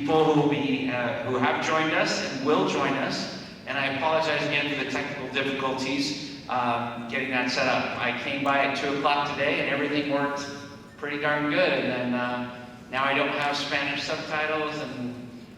people who have joined us and will join us. And I apologize again for the technical difficulties getting that set up. I came by at 2 o'clock today and everything worked pretty darn good. And then now I don't have Spanish subtitles and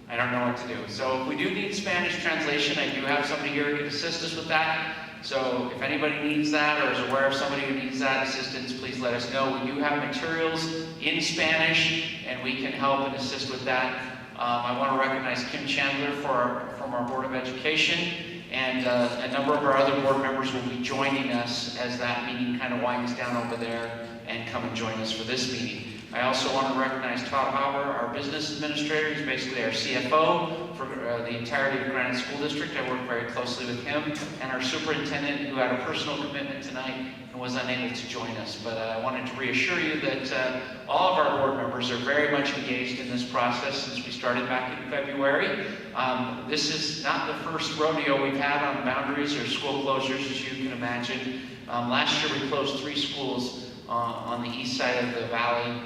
I don't know what to do. So if we do need Spanish translation, I do have somebody here who can assist us with that. So if anybody needs that or is aware of somebody who needs that assistance, please let us know. We do have materials in Spanish and we can help and assist with that. I want to recognize Kim Chandler from our Board of Education, and a number of our other board members will be joining us as that meeting kind of winds down over there and come and join us for this meeting. I also want to recognize Todd Hauer, our business administrator. He's basically our CFO for the entirety of Granite School District. I work very closely with him, and our superintendent, who had a personal commitment tonight and was unable to join us. But I wanted to reassure you that all of our board members are very much engaged in this process since we started back in February. This is not the first rodeo we've had on boundaries or school closures, as you can imagine. Last year we closed 3 schools on the east side of the valley.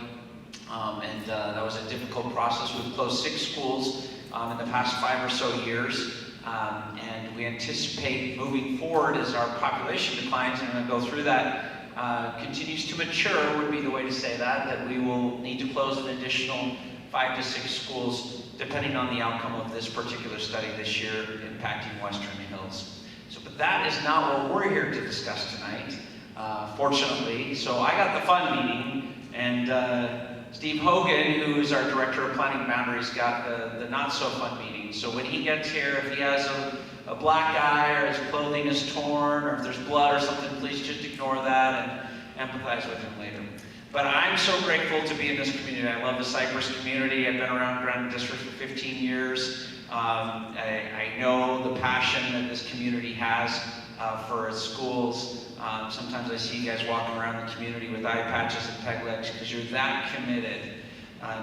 That was a difficult process. We've closed 6 schools in the past 5 or so years. And we anticipate moving forward as our population declines, and I'm going to go through that, continues to mature would be the way to say that we will need to close an additional 5 to 6 schools depending on the outcome of this particular study this year impacting Western Hills. But that is not what we're here to discuss tonight, fortunately. So I got the fun meeting, and Steve Hogan, who is our Director of Planning Boundaries, got the not-so-fun meeting. So when he gets here, if he has a black eye or his clothing is torn or if there's blood or something, please just ignore that and empathize with him later. But I'm so grateful to be in this community. I love the Cypress community. I've been around Granite District for 15 years. I know the passion that this community has for its schools. Sometimes I see you guys walking around the community with eye patches and peg legs because you're that committed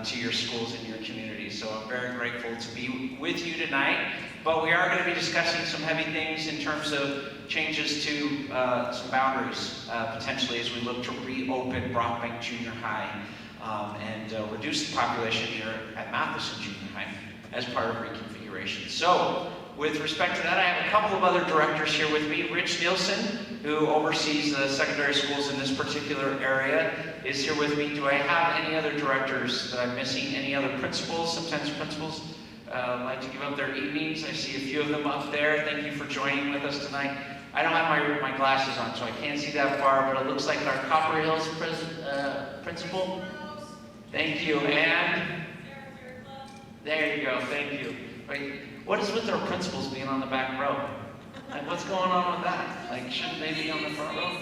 to your schools and your community. So I'm very grateful to be with you tonight. But we are going to be discussing some heavy things in terms of changes to some boundaries, potentially as we look to reopen Brockbank Junior High and reduce the population here at Matheson Junior High as part of reconfiguration. So with respect to that, I have a couple of other directors here with me. Rich Nielsen, who oversees the secondary schools in this particular area, is here with me. Do I have any other directors that I'm missing? Any other principals? Sometimes principals like to give up their evenings. I see a few of them up there. Thank you for joining with us tonight. I don't have my glasses on, so I can't see that far, but it looks like our Copper Hills principal. Thank you. And there you go. Thank you. Wait, what is with our principals being on the back row? Like, what's going on with that? Like, shouldn't they be on the front row?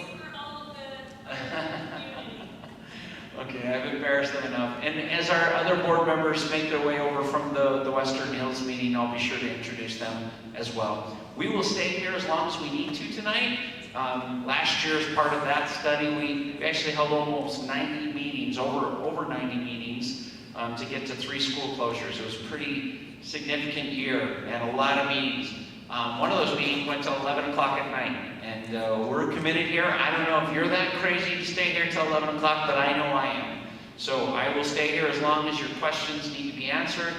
Okay, I've embarrassed them enough. And as our other board members make their way over from the Western Hills meeting, I'll be sure to introduce them as well. We will stay here as long as we need to tonight. Last year, as part of that study, we actually held almost 90 meetings, over 90 meetings, to get to 3 school closures. It was a pretty significant year and a lot of meetings. One of those meetings went till 11 o'clock at night, and we're committed here. I don't know if you're that crazy to stay here till 11 o'clock, but I know I am. So I will stay here as long as your questions need to be answered.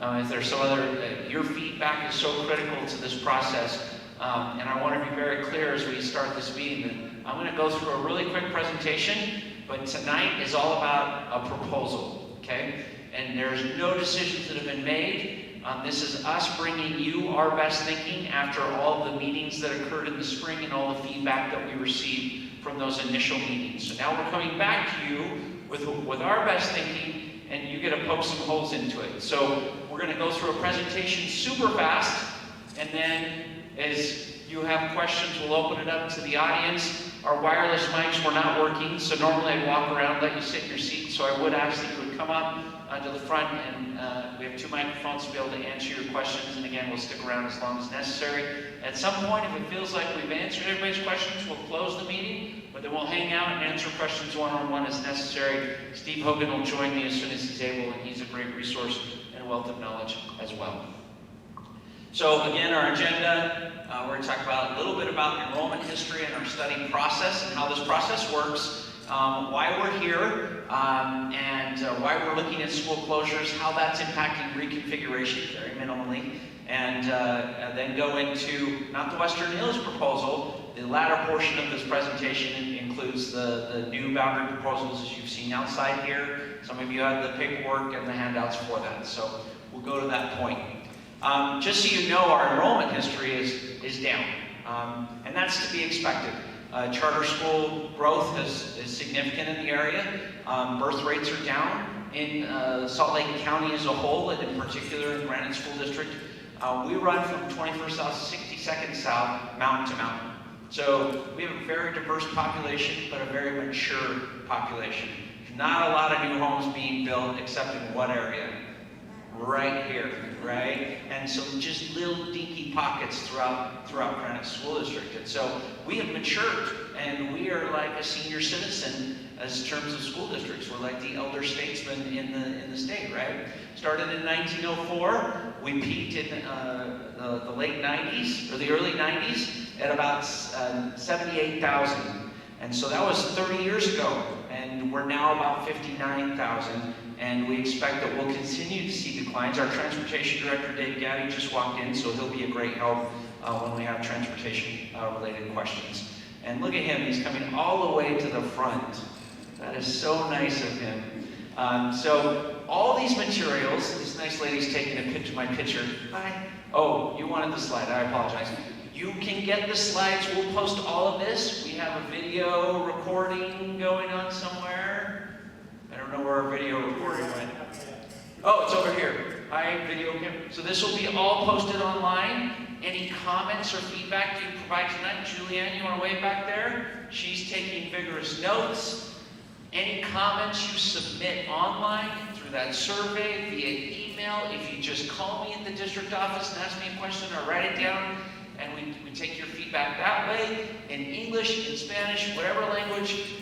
If there's some other, your feedback is so critical to this process. And I want to be very clear as we start this meeting that I'm going to go through a really quick presentation, but tonight is all about a proposal, okay? And there's no decisions that have been made. This is us bringing you our best thinking after all the meetings that occurred in the spring and all the feedback that we received from those initial meetings. So now we're coming back to you with our best thinking, and you get to poke some holes into it. So we're going to go through a presentation super fast, and then as you have questions, we'll open it up to the audience. Our wireless mics were not working, so normally I'd walk around, let you sit in your seat, so I would ask that you would come up to the front, and we have 2 microphones to be able to answer your questions, and again, we'll stick around as long as necessary. At some point, if it feels like we've answered everybody's questions, we'll close the meeting, but then we'll hang out and answer questions one-on-one as necessary. Steve Hogan will join me as soon as he's able, and he's a great resource and a wealth of knowledge as well. So again, our agenda, we're going to talk about a little bit about enrollment history and our study process and how this process works. why we're here, and why we're looking at school closures, how that's impacting reconfiguration very minimally, and then go into not the Western Hills proposal. The latter portion of this presentation includes the new boundary proposals as you've seen outside here. Some of you have the paperwork and the handouts for that, so we'll go to that point. Just so you know, our enrollment history is down, and that's to be expected. Charter school growth is significant in the area. Birth rates are down in Salt Lake County as a whole, and in particular in Granite School District. We run from 21st South to 62nd South, mountain to mountain. So we have a very diverse population, but a very mature population. Not a lot of new homes being built, except in what area? Right here, right? And some just little dinky pockets throughout Granite School District. And so we have matured, and we are like a senior citizen as terms of school districts. We're like the elder statesmen in the state, right? Started in 1904. We peaked in the late 90s, or the early 90s, at about 78,000. And so that was 30 years ago, and we're now about 59,000, and we expect that we'll continue to see declines. Our transportation director, Dave Gaddy, just walked in, so he'll be a great help when we have transportation-related questions. And look at him, he's coming all the way to the front. That is so nice of him. So all these materials, this nice lady's taking a picture, my picture. Hi. Oh, you wanted the slide, I apologize. You can get the slides, we'll post all of this. We have a video recording going on somewhere. I don't know where our video recording went. Oh, it's over here. Hi, video camera. So this will be all posted online. Any comments or feedback you provide tonight? Julianne, you want to wave back there? She's taking vigorous notes. Any comments you submit online through that survey, via email, if you just call me at the district office and ask me a question or write it down, and we take your feedback that way, in English, in Spanish, whatever language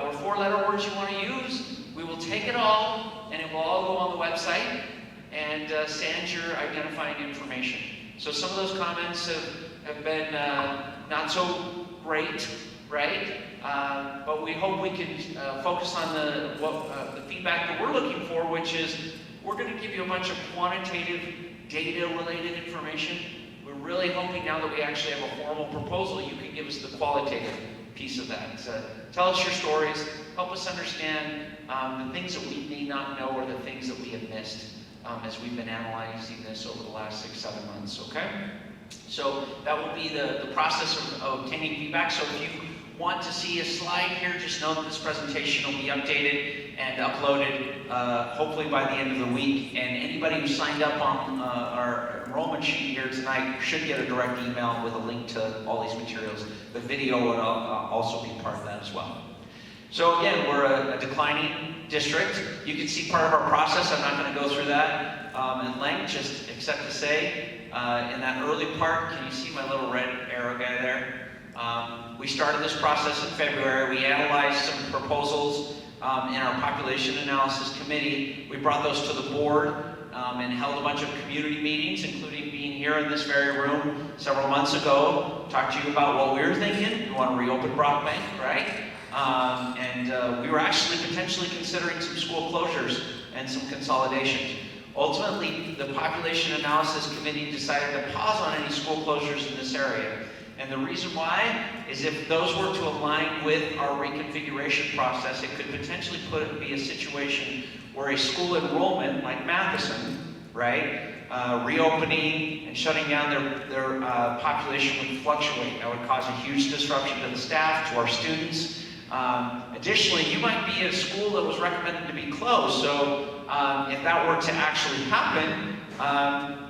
or four-letter words you want to use, we will take it all, and it will all go on the website, and send your identifying information. So some of those comments have been not so great, right? But we hope we can focus on the feedback that we're looking for, which is we're going to give you a bunch of quantitative data-related information. We're really hoping now that we actually have a formal proposal, you can give us the qualitative piece of that. So tell us your stories, help us understand the things that we may not know or the things that we have missed as we've been analyzing this over the last 6-7 months, okay? So that will be the process of obtaining feedback. So if you want to see a slide here, just know that this presentation will be updated and uploaded hopefully by the end of the week. And anybody who signed up on our enrollment sheet here tonight should get a direct email with a link to all these materials. The video will also be part of that as well. So again, we're a declining district. You can see part of our process. I'm not going to go through that in length, just except to say, in that early part, can you see my little red arrow guy there? We started this process in February. We analyzed some proposals in our population analysis committee. We brought those to the board and held a bunch of community meetings, including being here in this very room several months ago. Talked to you about what we were thinking. We want to reopen Brockbank, right? And we were actually potentially considering some school closures and some consolidations. Ultimately, the Population Analysis Committee decided to pause on any school closures in this area. And the reason why is if those were to align with our reconfiguration process, it could potentially be a situation where a school enrollment like Matheson, right, reopening and shutting down their population would fluctuate. That would cause a huge disruption to the staff, to our students. Additionally, you might be a school that was recommended to be closed, so if that were to actually happen,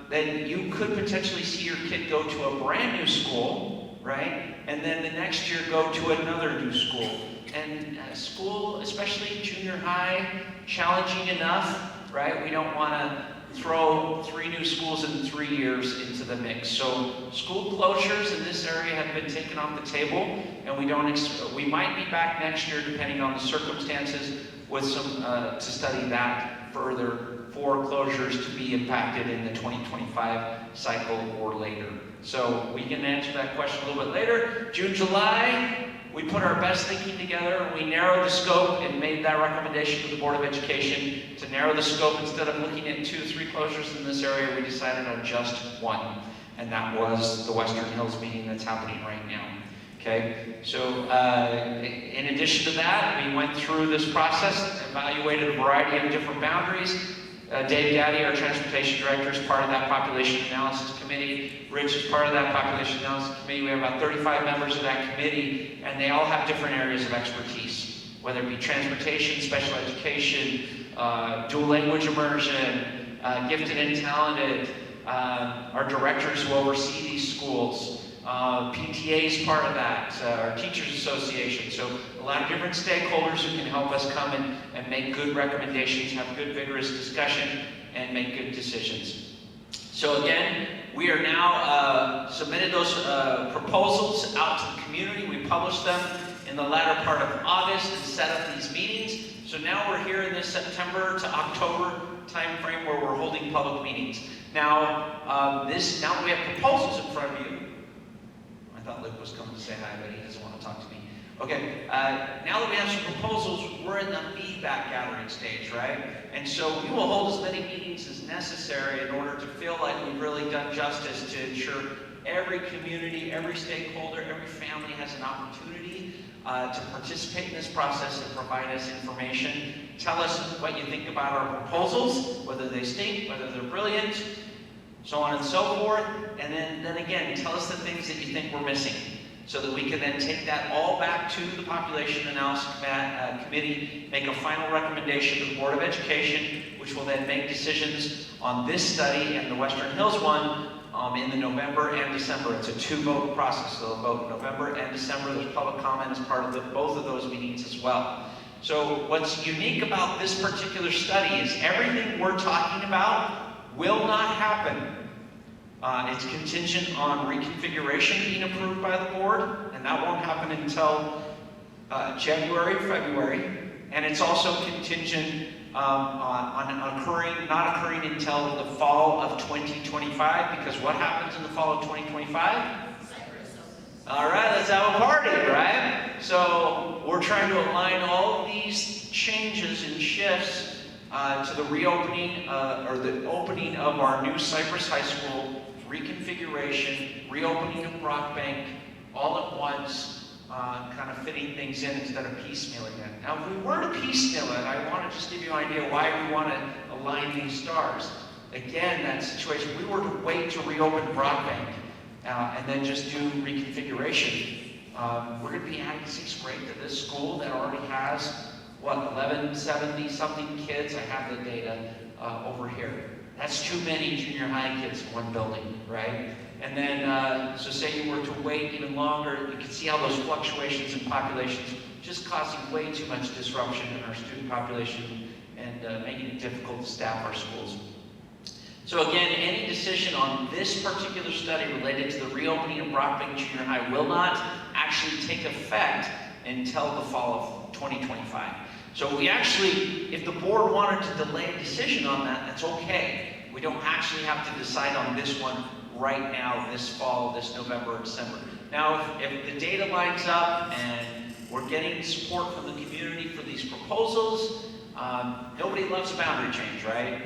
then you could potentially see your kid go to a brand new school, right? And then the next year go to another new school. And school, especially junior high, challenging enough, right? We don't want to throw 3 new schools in 3 years into the mix. So school closures in this area have been taken off the table, and we might be back next year depending on the circumstances with some to study that further for closures to be impacted in the 2025 cycle or later. So we can answer that question a little bit later. June, July, we put our best thinking together, and we narrowed the scope and made that recommendation to the Board of Education to narrow the scope. Instead of looking at 2 or 3 closures in this area, we decided on just one, and that was the Western Hills meeting that's happening right now. Okay, so in addition to that, we went through this process, evaluated a variety of different boundaries. Dave Gaddy, our transportation director, is part of that population analysis committee. Rich is part of that population analysis committee. We have about 35 members of that committee, and they all have different areas of expertise, whether it be transportation, special education, dual language immersion, gifted and talented, our directors who oversee these schools, PTA is part of that, our Teachers Association. So a lot of different stakeholders who can help us come and make good recommendations, have good vigorous discussion, and make good decisions. So again, we are now submitted those proposals out to the community. We published them in the latter part of August and set up these meetings. So now we're here in this September to October time frame where we're holding public meetings. Now, now that we have proposals in front of you, I thought Luke was coming to say hi, but he doesn't want to talk to me. Okay, now that we have some proposals, we're in the feedback gathering stage, right? And so we will hold as many meetings as necessary in order to feel like we've really done justice to ensure every community, every stakeholder, every family has an opportunity to participate in this process and provide us information. Tell us what you think about our proposals, whether they stink, whether they're brilliant, so on and so forth, and then again, tell us the things that you think we're missing, so that we can then take that all back to the Population Analysis Committee, make a final recommendation to the Board of Education, which will then make decisions on this study and the Western Hills one in the November and December. It's a 2-vote process, so they'll vote November and December. There's public comment as part of both of those meetings as well. So what's unique about this particular study is everything we're talking about will not happen. It's contingent on reconfiguration being approved by the board, and that won't happen until January, February. And it's also contingent on not occurring until the fall of 2025, because what happens in the fall of 2025? All right, let's have a party, right? So we're trying to align all of these changes and shifts to the reopening, or the opening of our new Cypress High School, reconfiguration, reopening of Brockbank, all at once, kind of fitting things in instead of piecemealing it. Now, if we were to piecemeal it, I want to just give you an idea why we want to align these stars. Again, that situation, if we were to wait to reopen Brockbank and then just do reconfiguration, we're going to be adding 6th grade to this school that already has, what, 1170 something kids. I have the data over here. That's too many junior high kids in one building, right? And then, so say you were to wait even longer, you can see how those fluctuations in populations just causing way too much disruption in our student population and making it difficult to staff our schools. So again, any decision on this particular study related to the reopening of Brockbank Junior High will not actually take effect until the fall of 2025. So we actually, if the board wanted to delay a decision on that, that's okay. We don't actually have to decide on this one right now, this fall, this November or December. Now, if the data lines up and we're getting support from the community for these proposals, nobody loves a boundary change, right?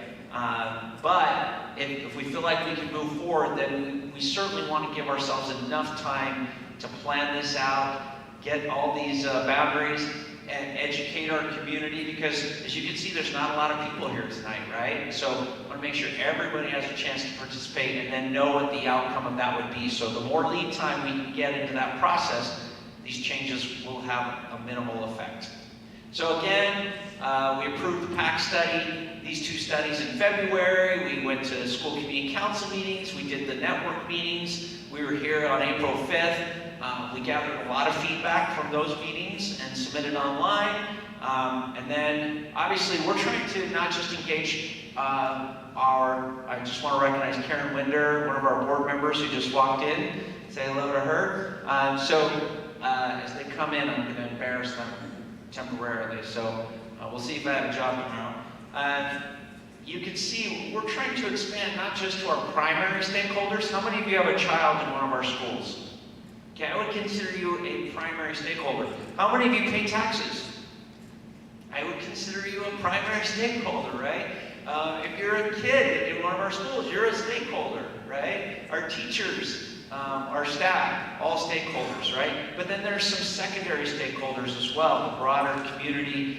But if we feel like we can move forward, then we certainly want to give ourselves enough time to plan this out, get all these boundaries, and educate our community, because as you can see, there's not a lot of people here tonight, right? So I want to make sure everybody has a chance to participate and then know what the outcome of that would be. So the more lead time we can get into that process, these changes will have a minimal effect. So again, we approved the PAC study, these 2 studies in February. We went to school community council meetings. We did the network meetings. We were here on April 5th. We gathered a lot of feedback from those meetings and submitted online. And then, obviously, we're trying to not just engage I just want to recognize Karen Winder, one of our board members who just walked in. Say hello to her. As they come in, I'm going to embarrass them temporarily. So we'll see if I have a job tomorrow. You can see we're trying to expand not just to our primary stakeholders. How many of you have a child in one of our schools? Okay, I would consider you a primary stakeholder. How many of you pay taxes? I would consider you a primary stakeholder, right? If you're a kid in one of our schools, you're a stakeholder, right? Our teachers, our staff, all stakeholders, right? But then there's some secondary stakeholders as well, the broader community,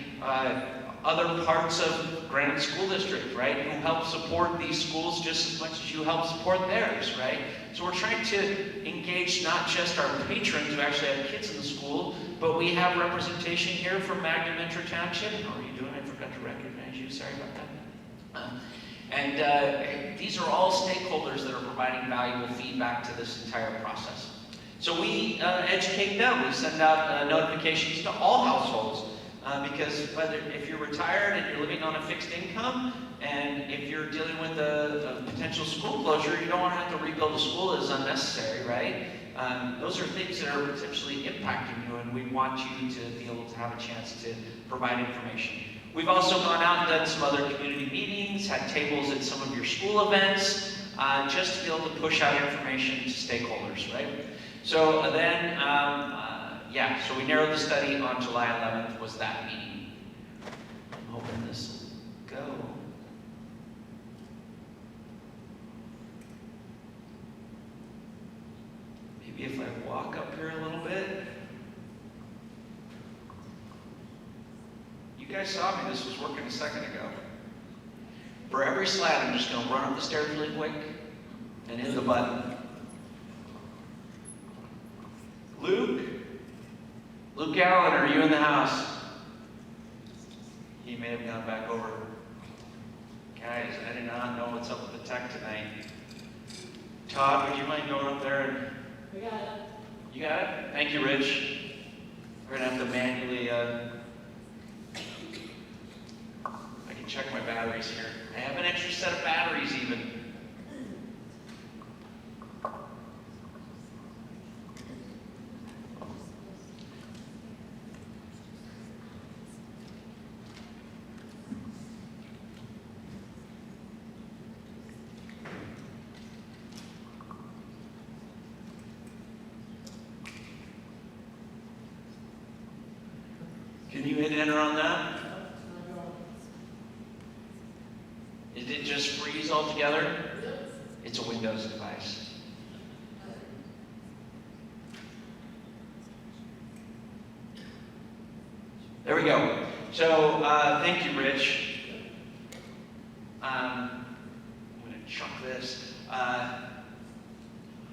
other parts of Granite School District, right? Who help support these schools just as much as you help support theirs, right? So we're trying to engage not just our patrons who actually have kids in the school, but we have representation here from Magna Metro Township. How are you doing? I forgot to recognize you. Sorry about that. These are all stakeholders that are providing valuable feedback to this entire process. So we educate them. We send out notifications to all households because if you're retired and you're living on a fixed income, and if you're dealing with a potential school closure, you don't want to have to rebuild a school that is unnecessary, right? Those are things that are potentially impacting you, and we want you to be able to have a chance to provide information. We've also gone out and done some other community meetings, had tables at some of your school events, just to be able to push out information to stakeholders, right? So then, so we narrowed the study on July 11th was that meeting. I'm hoping this will go. Maybe if I walk up here a little bit. You guys saw me, this was working a second ago. For every slide, I'm just going to run up the stairs really quick and hit the button. Luke Allen, are you in the house? He may have gone back over. Guys, I do not know what's up with the tech tonight. Todd, would you mind going up there and... We got it. You got it? Thank you, Rich. We're going to have to manually... I can check my batteries here. I have an extra set of batteries even. Can you hit enter on that? Did it just freeze altogether? It's a Windows device. There we go. So, thank you, Rich. I'm going to chunk this.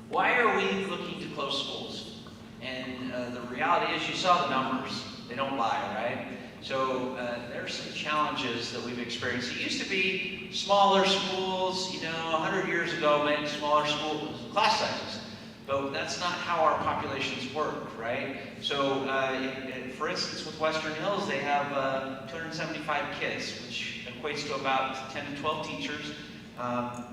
Why are we looking to close schools? And the reality is you saw the numbers. They don't lie, right? So there are some challenges that we've experienced. It used to be smaller schools, 100 years ago meant smaller schools, class sizes. But that's not how our populations work, right? So for instance, with Western Hills, they have 275 kids, which equates to about 10 to 12 teachers.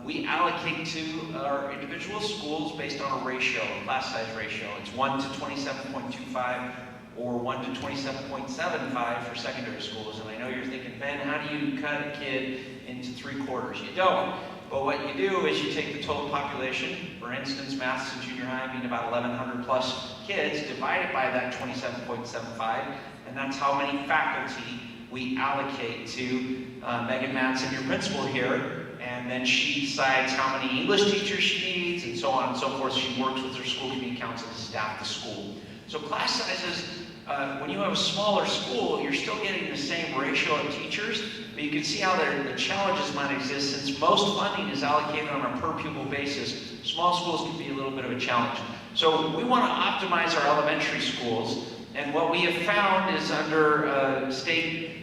We allocate to our individual schools based on a ratio, a class size ratio. It's 1 to 27.25. Or 1 to 27.75 for secondary schools. And I know you're thinking, Ben, how do you cut a kid into 3/4? You don't. But what you do is you take the total population, for instance, maths in junior high being about 1,100 plus kids, divide it by that 27.75, and that's how many faculty we allocate to Megan Matson, your principal here. And then she decides how many English teachers she needs, and so on and so forth. She works with her school community council to staff the school. So class sizes, when you have a smaller school, you're still getting the same ratio of teachers, but you can see how the challenges might exist since most funding is allocated on a per pupil basis. Small schools can be a little bit of a challenge. So we want to optimize our elementary schools, and what we have found is under state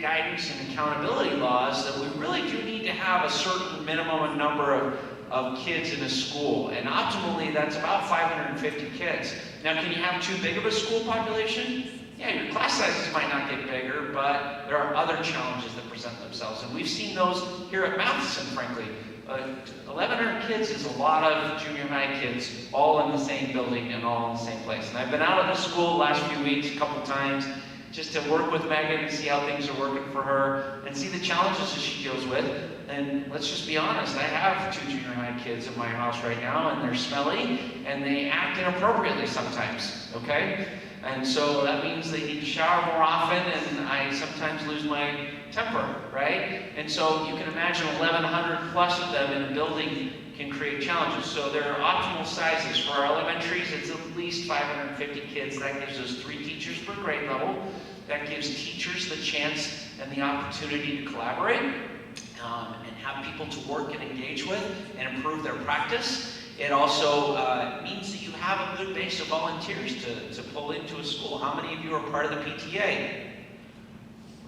guidance and accountability laws that we really do need to have a certain minimum number of kids in a school, and optimally that's about 550 kids. Now, can you have too big of a school population? Yeah, your class sizes might not get bigger, but there are other challenges that present themselves, and we've seen those here at Matheson, frankly. 1,100 kids is a lot of junior high kids all in the same building and all in the same place. And I've been out of the school the last few weeks a couple times just to work with Megan and see how things are working for her and see the challenges that she deals with. then let's just be honest. I have 2 junior high kids in my house right now, and they're smelly, and they act inappropriately sometimes, okay? And so that means they need to shower more often, and I sometimes lose my temper, right? And so you can imagine 1,100 plus of them in a building can create challenges. So there are optimal sizes. For our elementaries, it's at least 550 kids. That gives us 3 teachers per grade level. That gives teachers the chance and the opportunity to collaborate and have people to work and engage with and improve their practice. It also means that you have a good base of volunteers to pull into a school. How many of you are part of the PTA?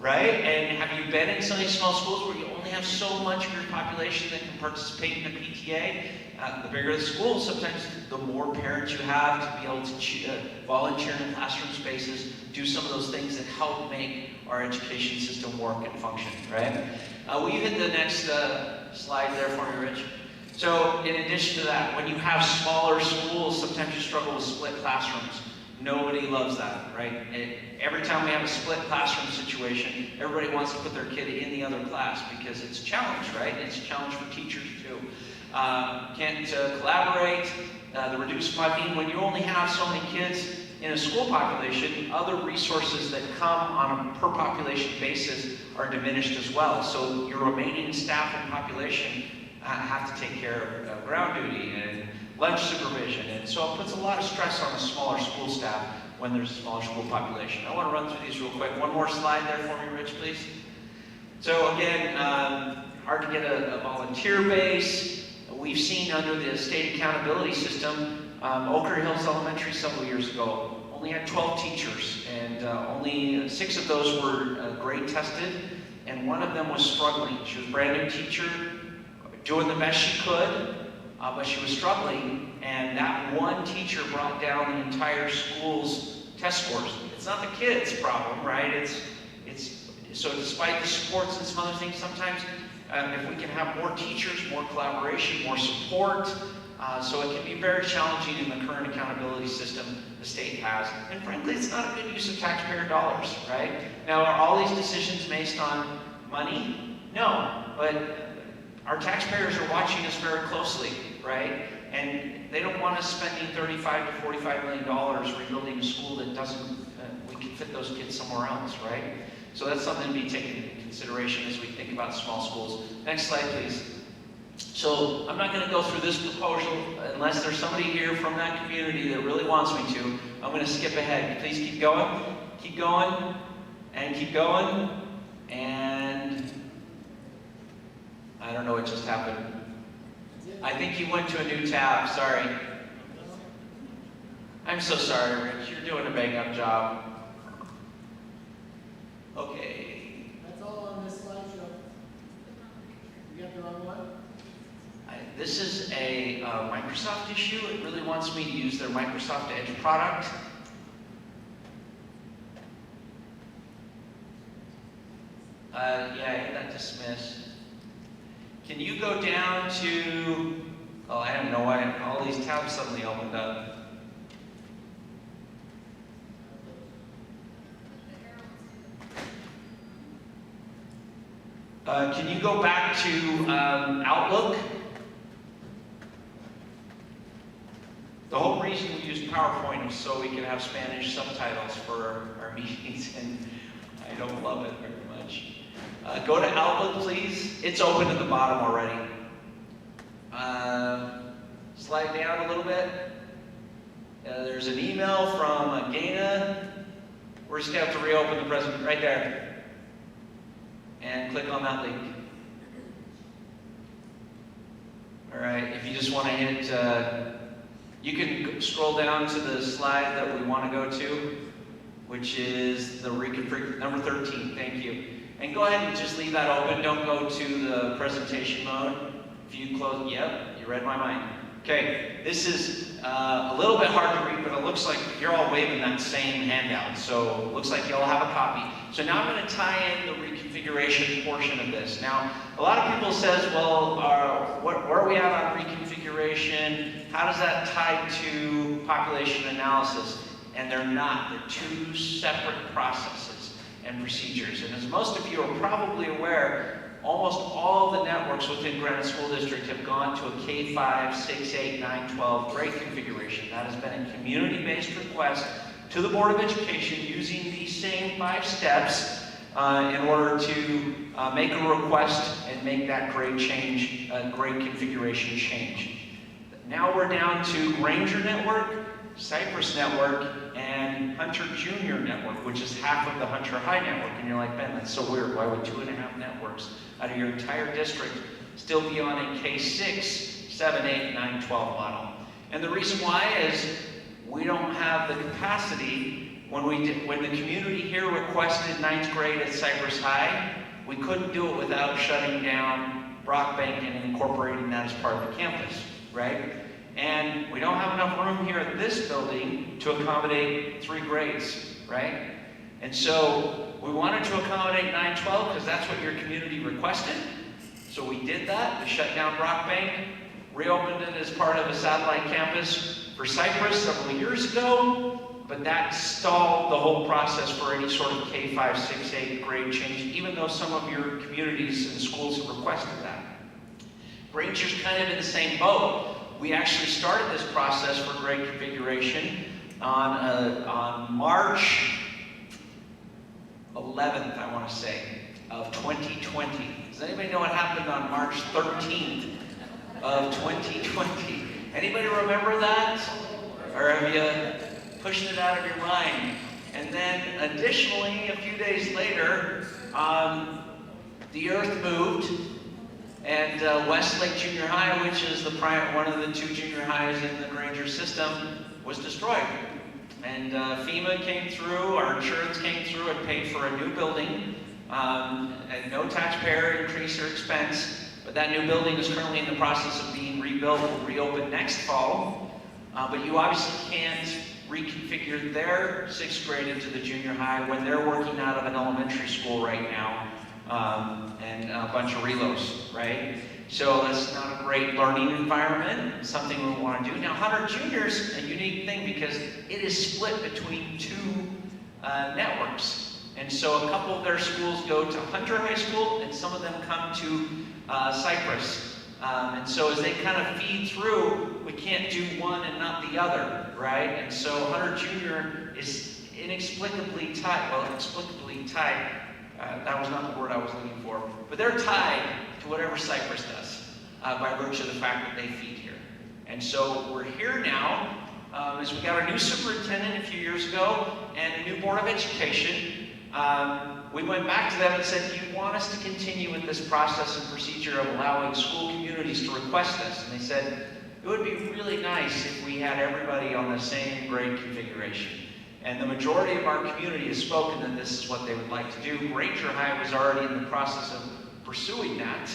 Right? And have you been in some of these small schools where you only have so much of your population that can participate in the PTA? The bigger the school, sometimes the more parents you have to be able to volunteer in classroom spaces, do some of those things that help make our education system work and function, right? Will you hit the next slide there for me, Rich? So in addition to that, when you have smaller schools, sometimes you struggle with split classrooms. Nobody loves that, right? Every time we have a split classroom situation, everybody wants to put their kid in the other class because it's a challenge, right? It's a challenge for teachers too. Can't collaborate, the reduced funding. When you only have so many kids in a school population, other resources that come on a per population basis are diminished as well. So your remaining staff and population have to take care of ground duty and lunch supervision, and so it puts a lot of stress on the smaller school staff when there's a smaller school population. I want to run through these real quick. One more slide there for me, Rich, please. So again, hard to get a volunteer base. We've seen under the state accountability system, Oak Hills Elementary several years ago only had 12 teachers, and only 6 of those were grade tested, and one of them was struggling. She was a brand new teacher, doing the best she could, but she was struggling, and that one teacher brought down the entire school's test scores. It's not the kid's problem, right? So despite the sports and some other things, sometimes if we can have more teachers, more collaboration, more support, so it can be very challenging in the current accountability system the state has. And frankly, it's not a good use of taxpayer dollars, right? Now, are all these decisions based on money? No, but our taxpayers are watching us very closely, right? And they don't want us spending $35 to $45 million rebuilding a school that doesn't, we can fit those kids somewhere else, right? So that's something to be taken into consideration as we think about small schools. Next slide, please. So I'm not going to go through this proposal unless there's somebody here from that community that really wants me to. I'm going to skip ahead. Please keep going, and keep going, and I don't know what just happened. I think you went to a new tab, sorry. I'm so sorry, Rich. You're doing a bang-up job. Okay. That's all on this slideshow. You got the wrong one? This is a Microsoft issue. It really wants me to use their Microsoft Edge product. Yeah, hit that dismiss. Can you go down to, oh, I don't know why all these tabs suddenly opened up. Can you go back to Outlook? The whole reason we used PowerPoint was so we could have Spanish subtitles for our meetings, and I don't love it very much. Go to Outlook, please. It's open at the bottom already. Slide down a little bit. There's an email from Gaina. We're just going to have to reopen the presentation right there. And click on that link. All right, if you just want to hit, you can scroll down to the slide that we want to go to, which is the reconfigure, number 13, thank you. And go ahead and just leave that open. Don't go to the presentation mode. If you close, yep, you read my mind. Okay, this is a little bit hard to read, but it looks like you're all waving that same handout. So it looks like you all have a copy. So now I'm going to tie in the reconfiguration portion of this. Now, a lot of people says, well, where are we at on reconfiguration? How does that tie to population analysis? And they're not. They're 2 separate processes and procedures. And as most of you are probably aware, almost all the networks within Granite School District have gone to a K-5, 6, 8, 9, 12 grade configuration. That has been a community-based request to the Board of Education using these same 5 steps in order to make a request and make that grade change, grade configuration change. Now we're down to Ranger Network, Cypress Network, and Hunter Junior Network, which is half of the Hunter High Network. And you're like, Ben, that's so weird. Why would 2.5 networks out of your entire district still be on a K6, 7, 8, 9, 12 model? And the reason why is we don't have the capacity. When the community here requested 9th grade at Cypress High, we couldn't do it without shutting down Brockbank and incorporating that as part of the campus, right? And we don't have enough room here at this building to accommodate 3 grades, right? And so we wanted to accommodate 9-12 because that's what your community requested. So we did that. We shut down Brockbank, reopened it as part of a satellite campus for Cypress several years ago, but that stalled the whole process for any sort of K-5, 6, 8 grade change, even though some of your communities and schools have requested that. Ranger's kind of in the same boat. We actually started this process for grade configuration on March 11th, I want to say, of 2020. Does anybody know what happened on March 13th of 2020? Anybody remember that? Or have you pushing it out of your mind? And then additionally, a few days later, the earth moved, and Westlake Junior High, which is one of the 2 junior highs in the Granger system, was destroyed. And FEMA came through, our insurance came through and paid for a new building at no taxpayer increase or expense. But that new building is currently in the process of being rebuilt and reopened next fall. But you obviously can't reconfigure their 6th grade into the junior high when they're working out of an elementary school right now, and a bunch of relos, right? So that's not a great learning environment, something we want to do. Now, Hunter Junior is a unique thing because it is split between 2 networks. And so a couple of their schools go to Hunter High School, and some of them come to Cypress. And so as they kind of feed through, we can't do one and not the other, right? And so Hunter Junior is inexplicably tied, that was not the word I was looking for, but they're tied to whatever Cypress does by virtue of the fact that they feed here. And so we're here now, as we got our new superintendent a few years ago and a new Board of Education. We went back to them and said, do you want us to continue with this process and procedure of allowing school communities to request this? And they said, it would be really nice if we had everybody on the same grade configuration. And the majority of our community has spoken that this is what they would like to do. Ranger High was already in the process of pursuing that.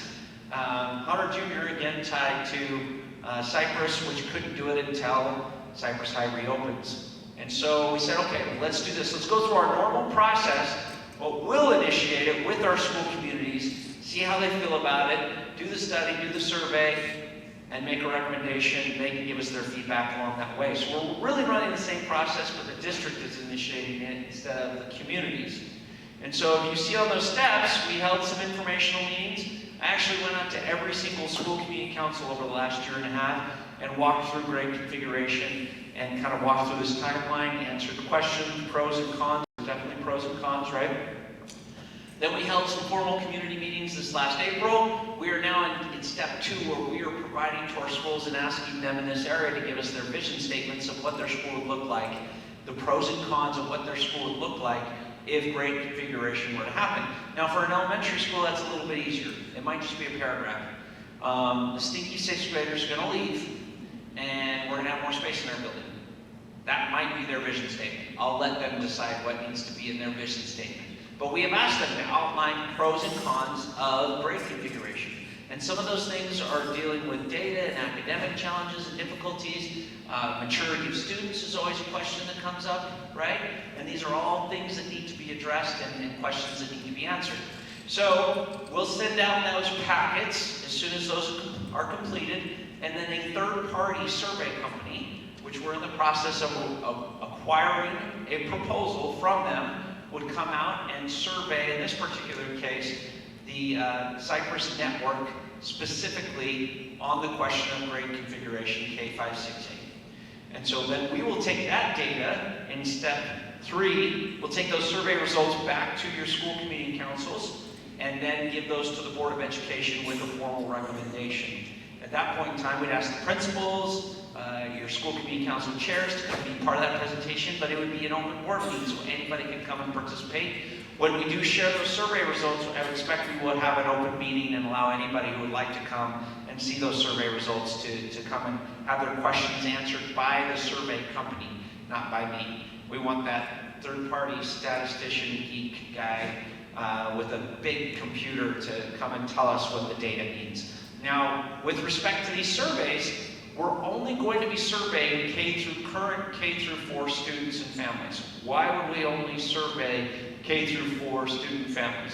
Hunter Junior, again, tied to Cypress, which couldn't do it until Cypress High reopens. And so we said, okay, well, let's do this. Let's go through our normal process, but we'll initiate it with our school communities, see how they feel about it, do the study, do the survey, and make a recommendation. They can give us their feedback along that way. So we're really running the same process, but the district is initiating it instead of the communities. And so if you see on those steps, we held some informational meetings. I actually went out to every single school community council over the last 1.5 years and walked through grade configuration and kind of walked through this timeline, answered the questions, pros and cons. Definitely pros and cons, right? Then we held some formal community meetings this last April. We are now in step 2, where we are providing to our schools and asking them in this area to give us their vision statements of what their school would look like, the pros and cons of what their school would look like if grade configuration were to happen. Now, for an elementary school, that's a little bit easier. It might just be a paragraph. The stinky 6th graders are going to leave, and we're going to have more space in our building. That might be their vision statement. I'll let them decide what needs to be in their vision statement. But we have asked them to outline pros and cons of grade configuration. And some of those things are dealing with data and academic challenges and difficulties. Maturity of students is always a question that comes up, right? And these are all things that need to be addressed and questions that need to be answered. So we'll send out those packets as soon as those are completed, and then a third-party survey company, which we're in the process of acquiring a proposal from them, would come out and survey, in this particular case, the Cypress network, specifically on the question of grade configuration K5, 6, 8. And so then we will take that data in step 3, we'll take those survey results back to your school committee councils, and then give those to the Board of Education with a formal recommendation. At that point in time, we'd ask the principals, your school committee council chairs to come be part of that presentation, but it would be an open board meeting, so anybody can come and participate. When we do share those survey results, I would expect we would have an open meeting and allow anybody who would like to come and see those survey results to come and have their questions answered by the survey company, not by me. We want that third-party statistician geek guy with a big computer to come and tell us what the data means. Now, with respect to these surveys, we're only going to be surveying current K through 4 students and families. Why would we only survey K through 4 student families?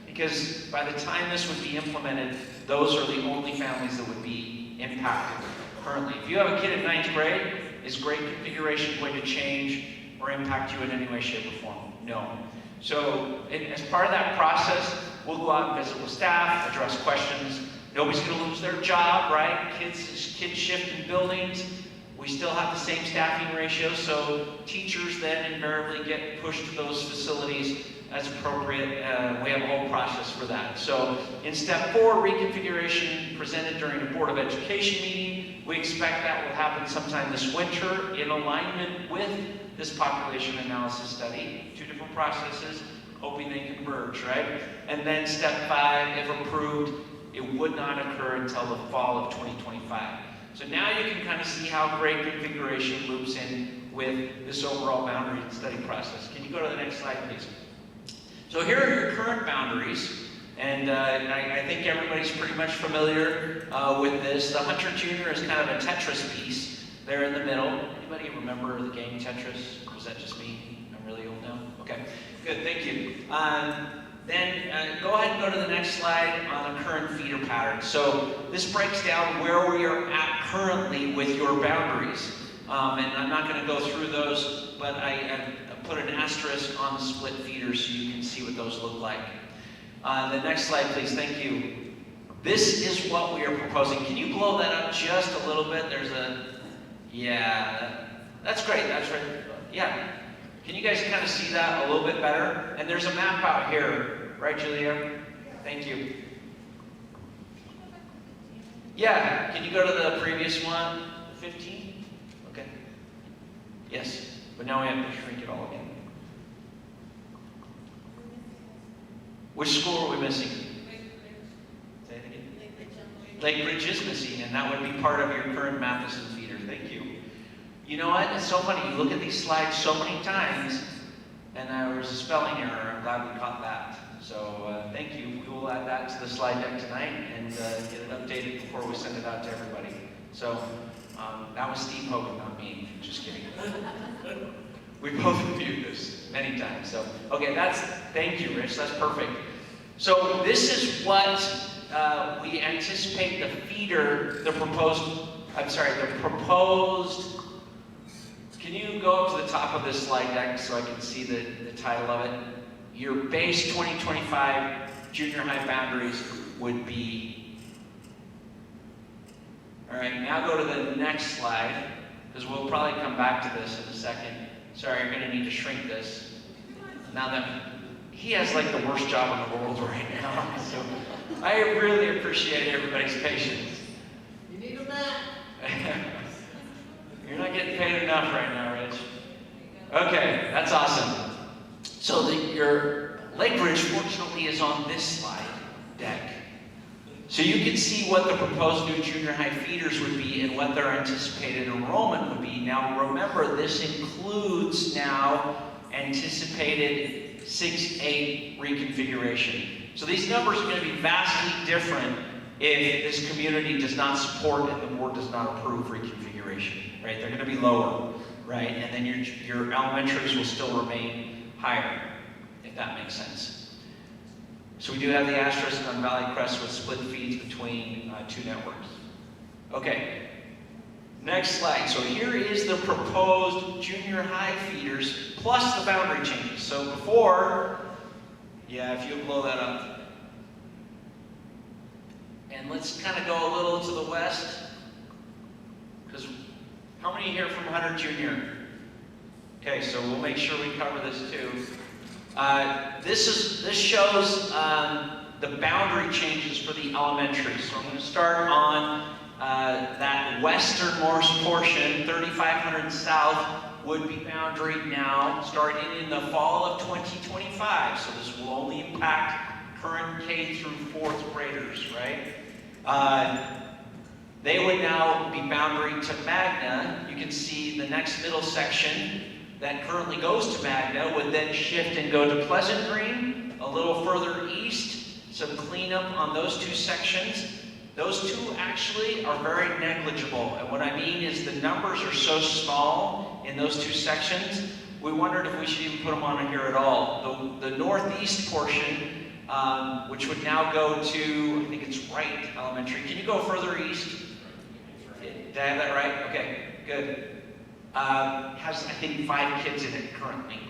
Because by the time this would be implemented, those are the only families that would be impacted currently. If you have a kid in 9th grade, is grade configuration going to change or impact you in any way, shape, or form? No. So as part of that process, we'll go out and visit with staff, address questions. Nobody's going to lose their job, right? Kids shift in buildings. We still have the same staffing ratio, so teachers then invariably get pushed to those facilities as appropriate. We have a whole process for that. So in step 4, reconfiguration presented during a Board of Education meeting. We expect that will happen sometime this winter in alignment with this population analysis study. 2 different processes, hoping they converge, right? And then step 5, if approved, it would not occur until the fall of 2025. So now you can kind of see how grade configuration loops in with this overall boundary study process. Can you go to the next slide, please? So here are your current boundaries, and I think everybody's pretty much familiar with this. The Hunter Jr. is kind of a Tetris piece there in the middle. Anybody remember the game Tetris? Or was that just me? I'm really old now? Okay, good, thank you. Then go ahead and go to the next slide on the current feeder pattern. So this breaks down where we are at currently with your boundaries. And I'm not going to go through those, but I put an asterisk on the split feeders so you can see what those look like. The next slide, please. Thank you. This is what we are proposing. Can you blow that up just a little bit? There's a, yeah, that's great. That's right. Yeah. Can you guys kind of see that a little bit better? And there's a map out here, right, Julia? Thank you. Yeah, can you go to the previous one? 15? Okay. Yes, but now we have to shrink it all again. Which school are we missing? Say it again. Lake Ridge is missing, and that would be part of your current Matheson feeder. Thank you. You know what? It's so funny. You look at these slides so many times, and there was a spelling error. I'm glad we caught that. So thank you. We will add that to the slide deck tonight and get it updated before we send it out to everybody. So that was Steve Hogan, not me. Just kidding. We both reviewed this many times. So okay, thank you, Rich. That's perfect. So this is what we anticipate the feeder, the proposed. Can you go up to the top of this slide deck so I can see the title of it? Your base 2025 junior high boundaries would be. All right, now go to the next slide, because we'll probably come back to this in a second. Sorry, you're going to need to shrink this. Now that he has like the worst job in the world right now, so I really appreciate everybody's patience. You need a map. You're not getting paid enough right now, Rich. Okay, that's awesome. So your Lake Ridge, fortunately, is on this slide deck. So you can see what the proposed new junior high feeders would be and what their anticipated enrollment would be. Now remember, this includes now anticipated 6-8 reconfiguration. So these numbers are going to be vastly different if this community does not support and the board does not approve reconfiguration, right? They're going to be lower, right? And then your elementaries will still remain higher, if that makes sense. So we do have the asterisk on Valley Crest with split feeds between 2 networks. Okay, next slide. So here is the proposed junior high feeders plus the boundary changes. So before, yeah, if you blow that up. And let's kind of go a little to the west, because how many here from Hunter Junior? Okay, so we'll make sure we cover this too. This shows the boundary changes for the elementary. So I'm going to start on that westernmost portion, 3500 south would be boundary now, starting in the fall of 2025. So this will only impact current K through 4th graders, right? They would now be boundary to Magna. You can see the next middle section that currently goes to Magna would then shift and go to Pleasant Green. A little further east, some cleanup on those two sections. Those two actually are very negligible. And what I mean is the numbers are so small in those two sections, we wondered if we should even put them on here at all. The northeast portion, which would now go to, I think it's Wright Elementary. Can you go further east? Did I have that right? Okay, good. Has, I think, 5 kids in it currently.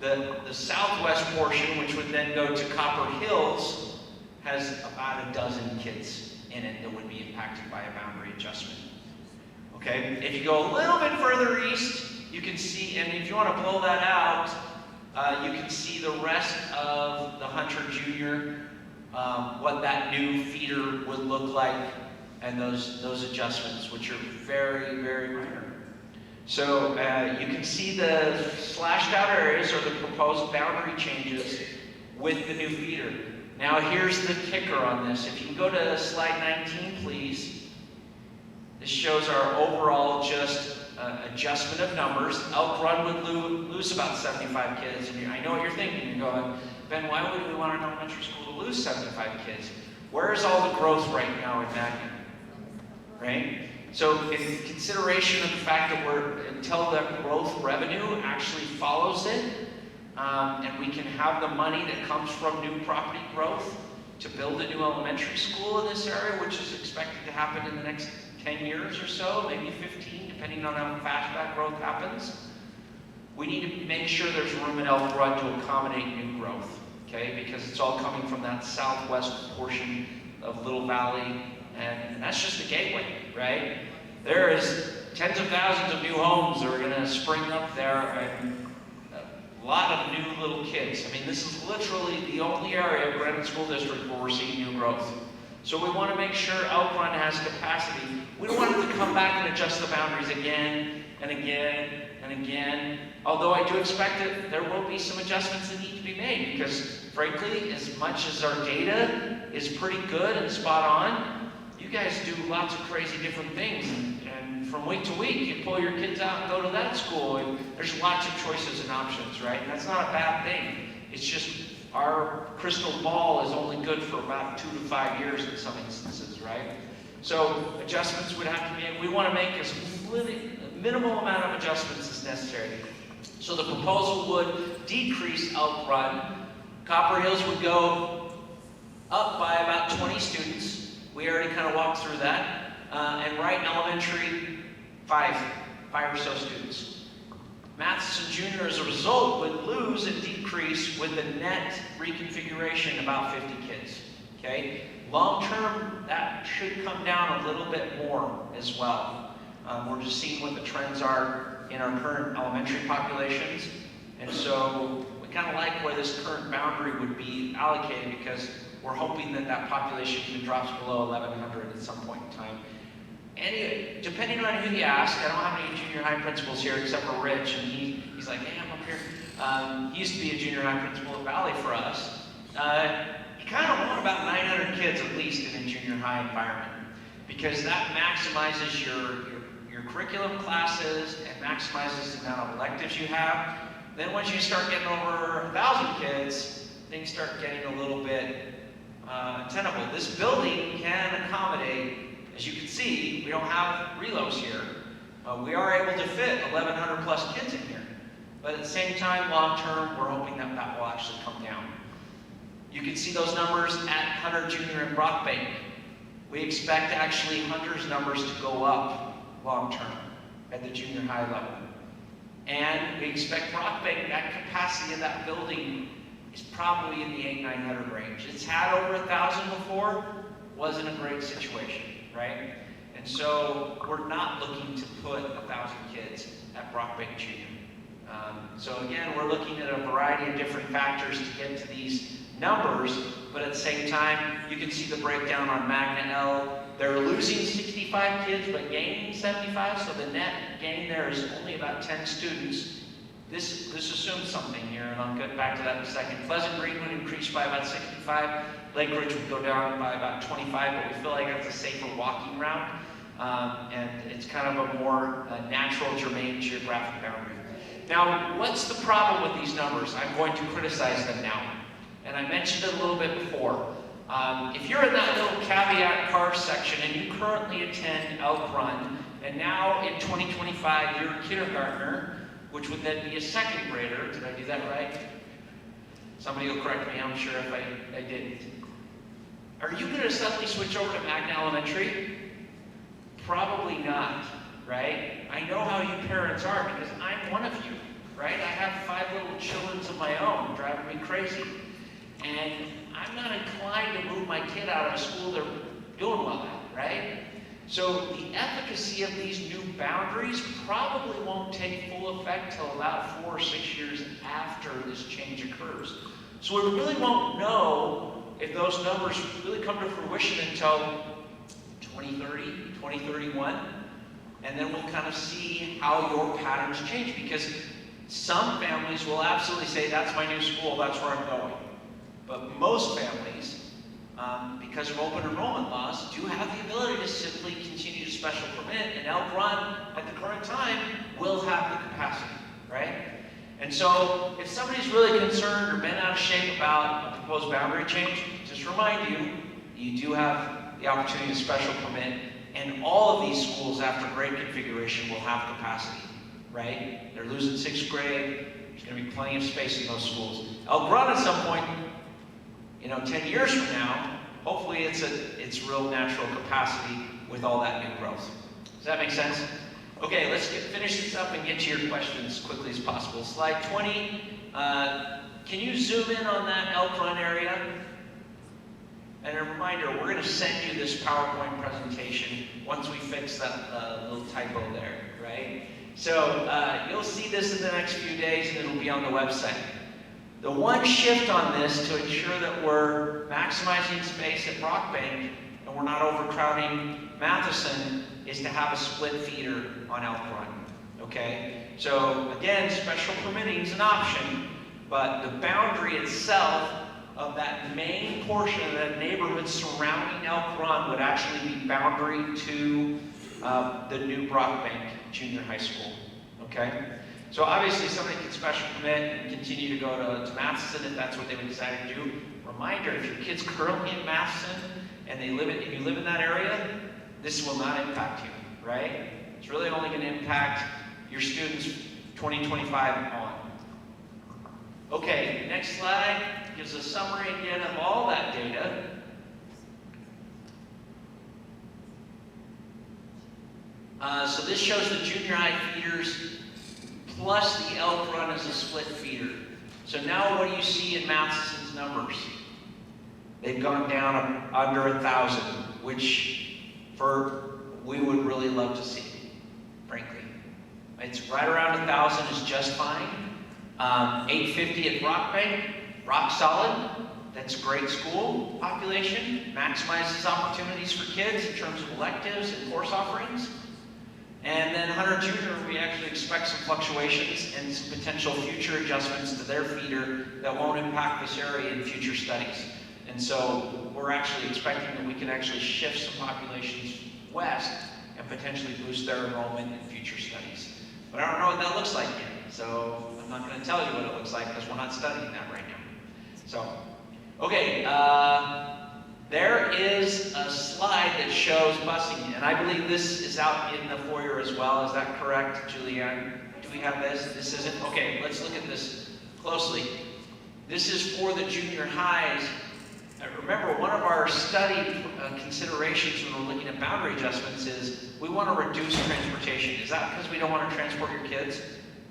The southwest portion, which would then go to Copper Hills, has about a dozen kids in it that would be impacted by a boundary adjustment. Okay, if you go a little bit further east, you can see, and if you want to blow that out, you can see the rest of the Hunter Junior, what that new feeder would look like, and those adjustments, which are very, very minor. So you can see the slashed out areas are the proposed boundary changes with the new feeder. Now here's the kicker on this. If you can go to slide 19, please. This shows our overall just adjustment of numbers. Elk Run would lose about 75 kids. And I know what you're thinking. You're going, Ben, why would we want an elementary school to lose 75 kids? Where's all the growth right now in Magna? Right? So in consideration of the fact that until that growth revenue actually follows it, and we can have the money that comes from new property growth to build a new elementary school in this area, which is expected to happen in the next 10 years or so, maybe 15, depending on how fast that growth happens. We need to make sure there's room in Elk Run to accommodate new growth, okay? Because it's all coming from that southwest portion of Little Valley, and that's just the gateway, right? There is tens of thousands of new homes that are going to spring up there, and a lot of new little kids. I mean, this is literally the only area of Granite School District where we're seeing new growth. So we want to make sure Elk Run has capacity. We don't want it to come back and adjust the boundaries again and again and again. Although I do expect that there will be some adjustments that need to be made, because frankly, as much as our data is pretty good and spot on, you guys do lots of crazy different things. And from week to week, you pull your kids out and go to that school, and there's lots of choices and options, right? And that's not a bad thing. It's just our crystal ball is only good for about 2 to 5 years in some instances, right? So adjustments would have to be, we want to make as minimal amount of adjustments as necessary. So the proposal would decrease Elk Run. Copper Hills would go up by about 20 students. We already kind of walked through that. And Wright Elementary, five or so students. Matheson Junior, as a result, would lose and decrease with the net reconfiguration about 50 kids. Okay? Long term, that should come down a little bit more as well. We're just seeing what the trends are in our current elementary populations. And so we kind of like where this current boundary would be allocated, because we're hoping that that population drops below 1,100 at some point in time. And depending on who you ask, I don't have any junior high principals here except for Rich, and he's like, hey, I'm up here. He used to be a junior high principal at Valley for us. You kind of want about 900 kids at least in a junior high environment, because that maximizes your curriculum classes and maximizes the amount of electives you have. Then once you start getting over 1,000 kids, things start getting a little bit tenable. This building can accommodate, as you can see, we don't have relos here. We are able to fit 1,100 plus kids in here. But at the same time, long term, we're hoping that that will actually come down. You can see those numbers at Hunter Junior and Brockbank. We expect actually Hunter's numbers to go up long term at the junior high level. And we expect Brockbank, that capacity of that building is probably in the 800-900 range. It's had over 1,000 before. wasn't a great situation, right? And so we're not looking to put 1,000 kids at Brockbank Junior. So again, we're looking at a variety of different factors to get to these numbers, but at the same time, you can see the breakdown on Magna L. They're losing 65 kids, but gaining 75, so the net gain there is only about 10 students. This assumes something here, and I'll get back to that in a second. Pleasant Green would increase by about 65. Lake Ridge would go down by about 25, but we feel like that's a safer walking route, and it's kind of a more natural, germane geographic boundary. Now, what's the problem with these numbers? I'm going to criticize them now. And I mentioned it a little bit before. If you're in that little caveat car section and you currently attend Elk Run, and now in 2025 you're a kindergartner, which would then be a second grader. Did I do that right? Somebody will correct me, I'm sure, if I didn't. Are you going to suddenly switch over to Magna Elementary? Probably not, right? I know how you parents are because I'm one of you, right? I have 5 little children of my own driving me crazy. And I'm not inclined to move my kid out of a school they're doing well at, right? So the efficacy of these new boundaries probably won't take full effect till about 4 or 6 years after this change occurs. So we really won't know if those numbers really come to fruition until 2030, 2031, and then we'll kind of see how your patterns change, because some families will absolutely say, that's my new school, that's where I'm going. But most families, because of open enrollment laws, do have the ability to simply continue to special permit, and Elk Run, at the current time, will have the capacity, right? And so, if somebody's really concerned or bent out of shape about a proposed boundary change, just remind you, you do have the opportunity to special permit, and all of these schools, after grade configuration, will have capacity, right? They're losing 6th grade, there's going to be plenty of space in those schools. Elk Run, at some point, 10 years from now, hopefully it's real natural capacity with all that new growth. Does that make sense? Okay, let's finish this up and get to your questions as quickly as possible. Slide 20. Can you zoom in on that Elk Run area? And a reminder, we're going to send you this PowerPoint presentation once we fix that little typo there, right? So you'll see this in the next few days, and it'll be on the website. The one shift on this to ensure that we're maximizing space at Brockbank and we're not overcrowding Matheson is to have a split feeder on Elk Run, okay? So again, special permitting is an option, but the boundary itself of that main portion of that neighborhood surrounding Elk Run would actually be boundary to the new Brockbank Junior High School, okay? So obviously somebody can special permit and continue to go to Matheson if that's what they would decide to do. Reminder, if your kid's currently in Matheson and you live in that area, this will not impact you, right? It's really only going to impact your students 2025 on. Okay, next slide gives a summary again of all that data. So this shows the junior high feeders plus the Elk Run as a split feeder. So now what do you see in Matheson's numbers? They've gone down under 1,000, which we would really love to see, frankly. It's right around 1,000 is just fine. 850 at Brockbank, rock solid. That's a great school population, maximizes opportunities for kids in terms of electives and course offerings. And then Hunter Junior, we actually expect some fluctuations and some potential future adjustments to their feeder that won't impact this area in future studies. And so we're actually expecting that we can actually shift some populations west and potentially boost their enrollment in future studies. But I don't know what that looks like yet, so I'm not going to tell you what it looks like because we're not studying that right now. So, okay, there is a slide that shows busing, and I believe this is out in the foyer as well. Is that correct, Julianne? Do we have this? This isn't? Okay, let's look at this closely. This is for the junior highs. Remember, one of our study considerations when we're looking at boundary adjustments is we want to reduce transportation. Is that because we don't want to transport your kids?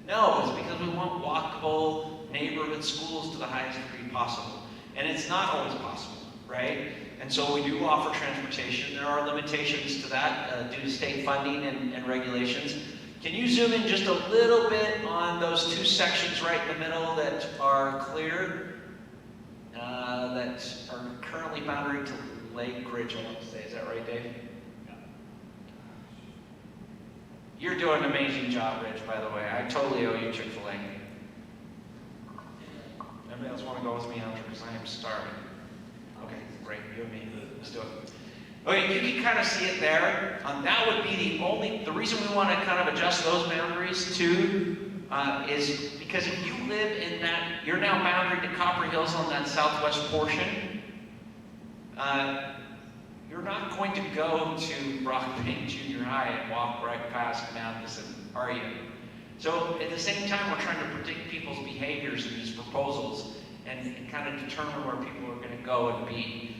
No, it's because we want walkable neighborhood schools to the highest degree possible. And it's not always possible, right? And so we do offer transportation. There are limitations to that due to state funding and regulations. Can you zoom in just a little bit on those two sections right in the middle that are clear, that are currently boundary to Lake Ridge, I want to say. Is that right, Dave? Yeah. You're doing an amazing job, Rich, by the way. I totally owe you Chick-fil-A. Anybody else want to go with me after, because I am starving? Okay, great. You and me. Let's do it. Okay, you can kind of see it there. That would be the reason we want to kind of adjust those boundaries too, is because if you live in that, you're now boundary to Copper Hills on that southwest portion, you're not going to go to Brockbank Junior High and walk right past Matheson, are you? So at the same time, we're trying to predict people's behaviors in these proposals and kind of determine where people are going to go and be.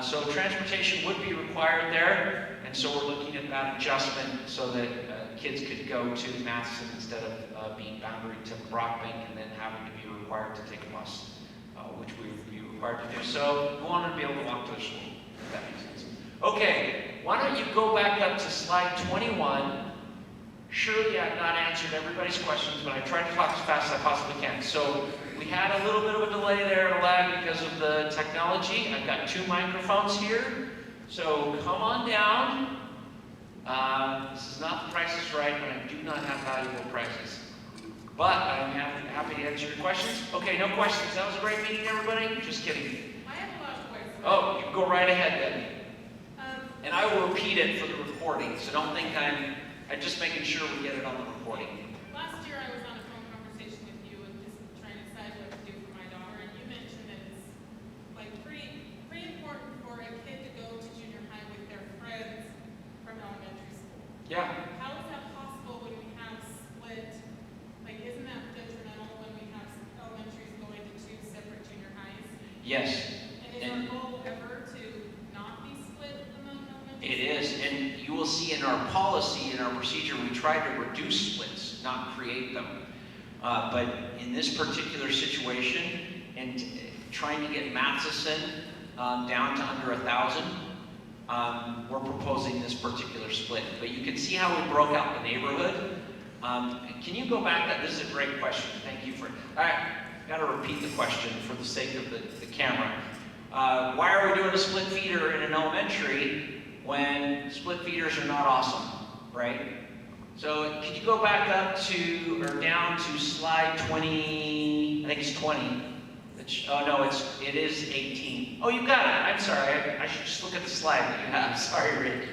So transportation would be required there, and so we're looking at that adjustment so that kids could go to Matheson instead of being boundary to Brockbank and then having to be required to take a bus, which we would be required to do. So we wanted to be able to walk to the school, if that makes sense. Okay, why don't you go back up to slide 21. Surely I've not answered everybody's questions, but I tried to talk as fast as I possibly can. So we had a little bit of a delay there, a lag because of the technology. I've got 2 microphones here. So come on down. This is not The Price is Right, but I do not have valuable prizes. But I'm happy to answer your questions. Okay, no questions. That was a great meeting, everybody. Just kidding. I have a lot of questions. Oh, you can go right ahead then. And I will repeat it for the recording, so don't think I'm just making sure we get it on the recording. Last year I was on a phone conversation with you and just trying to decide what to do for my daughter, and you mentioned that it's like pretty important for a kid to go to junior high with their friends from elementary school. Yeah. How is that possible when we have split? Like, isn't that detrimental when we have elementaries going to 2 separate junior highs? Yes. And is our goal ever to not be split among elementary? It is, and you will see in our policy, in our procedure, we try to reduce splits, not create them. But in this particular situation, and trying to get Matheson down to under 1,000, we're proposing this particular split. But you can see how we broke out the neighborhood. Can you go back? This is a great question. Thank you for it. All right, got to repeat the question for the sake of the camera. Why are we doing a split feeder in an elementary when split feeders are not awesome, right? So could you go back up to, or down to slide 20, I think it's 20. Oh no, it is 18. Oh, you got it, I'm sorry. I should just look at the slide that you have, sorry Rick.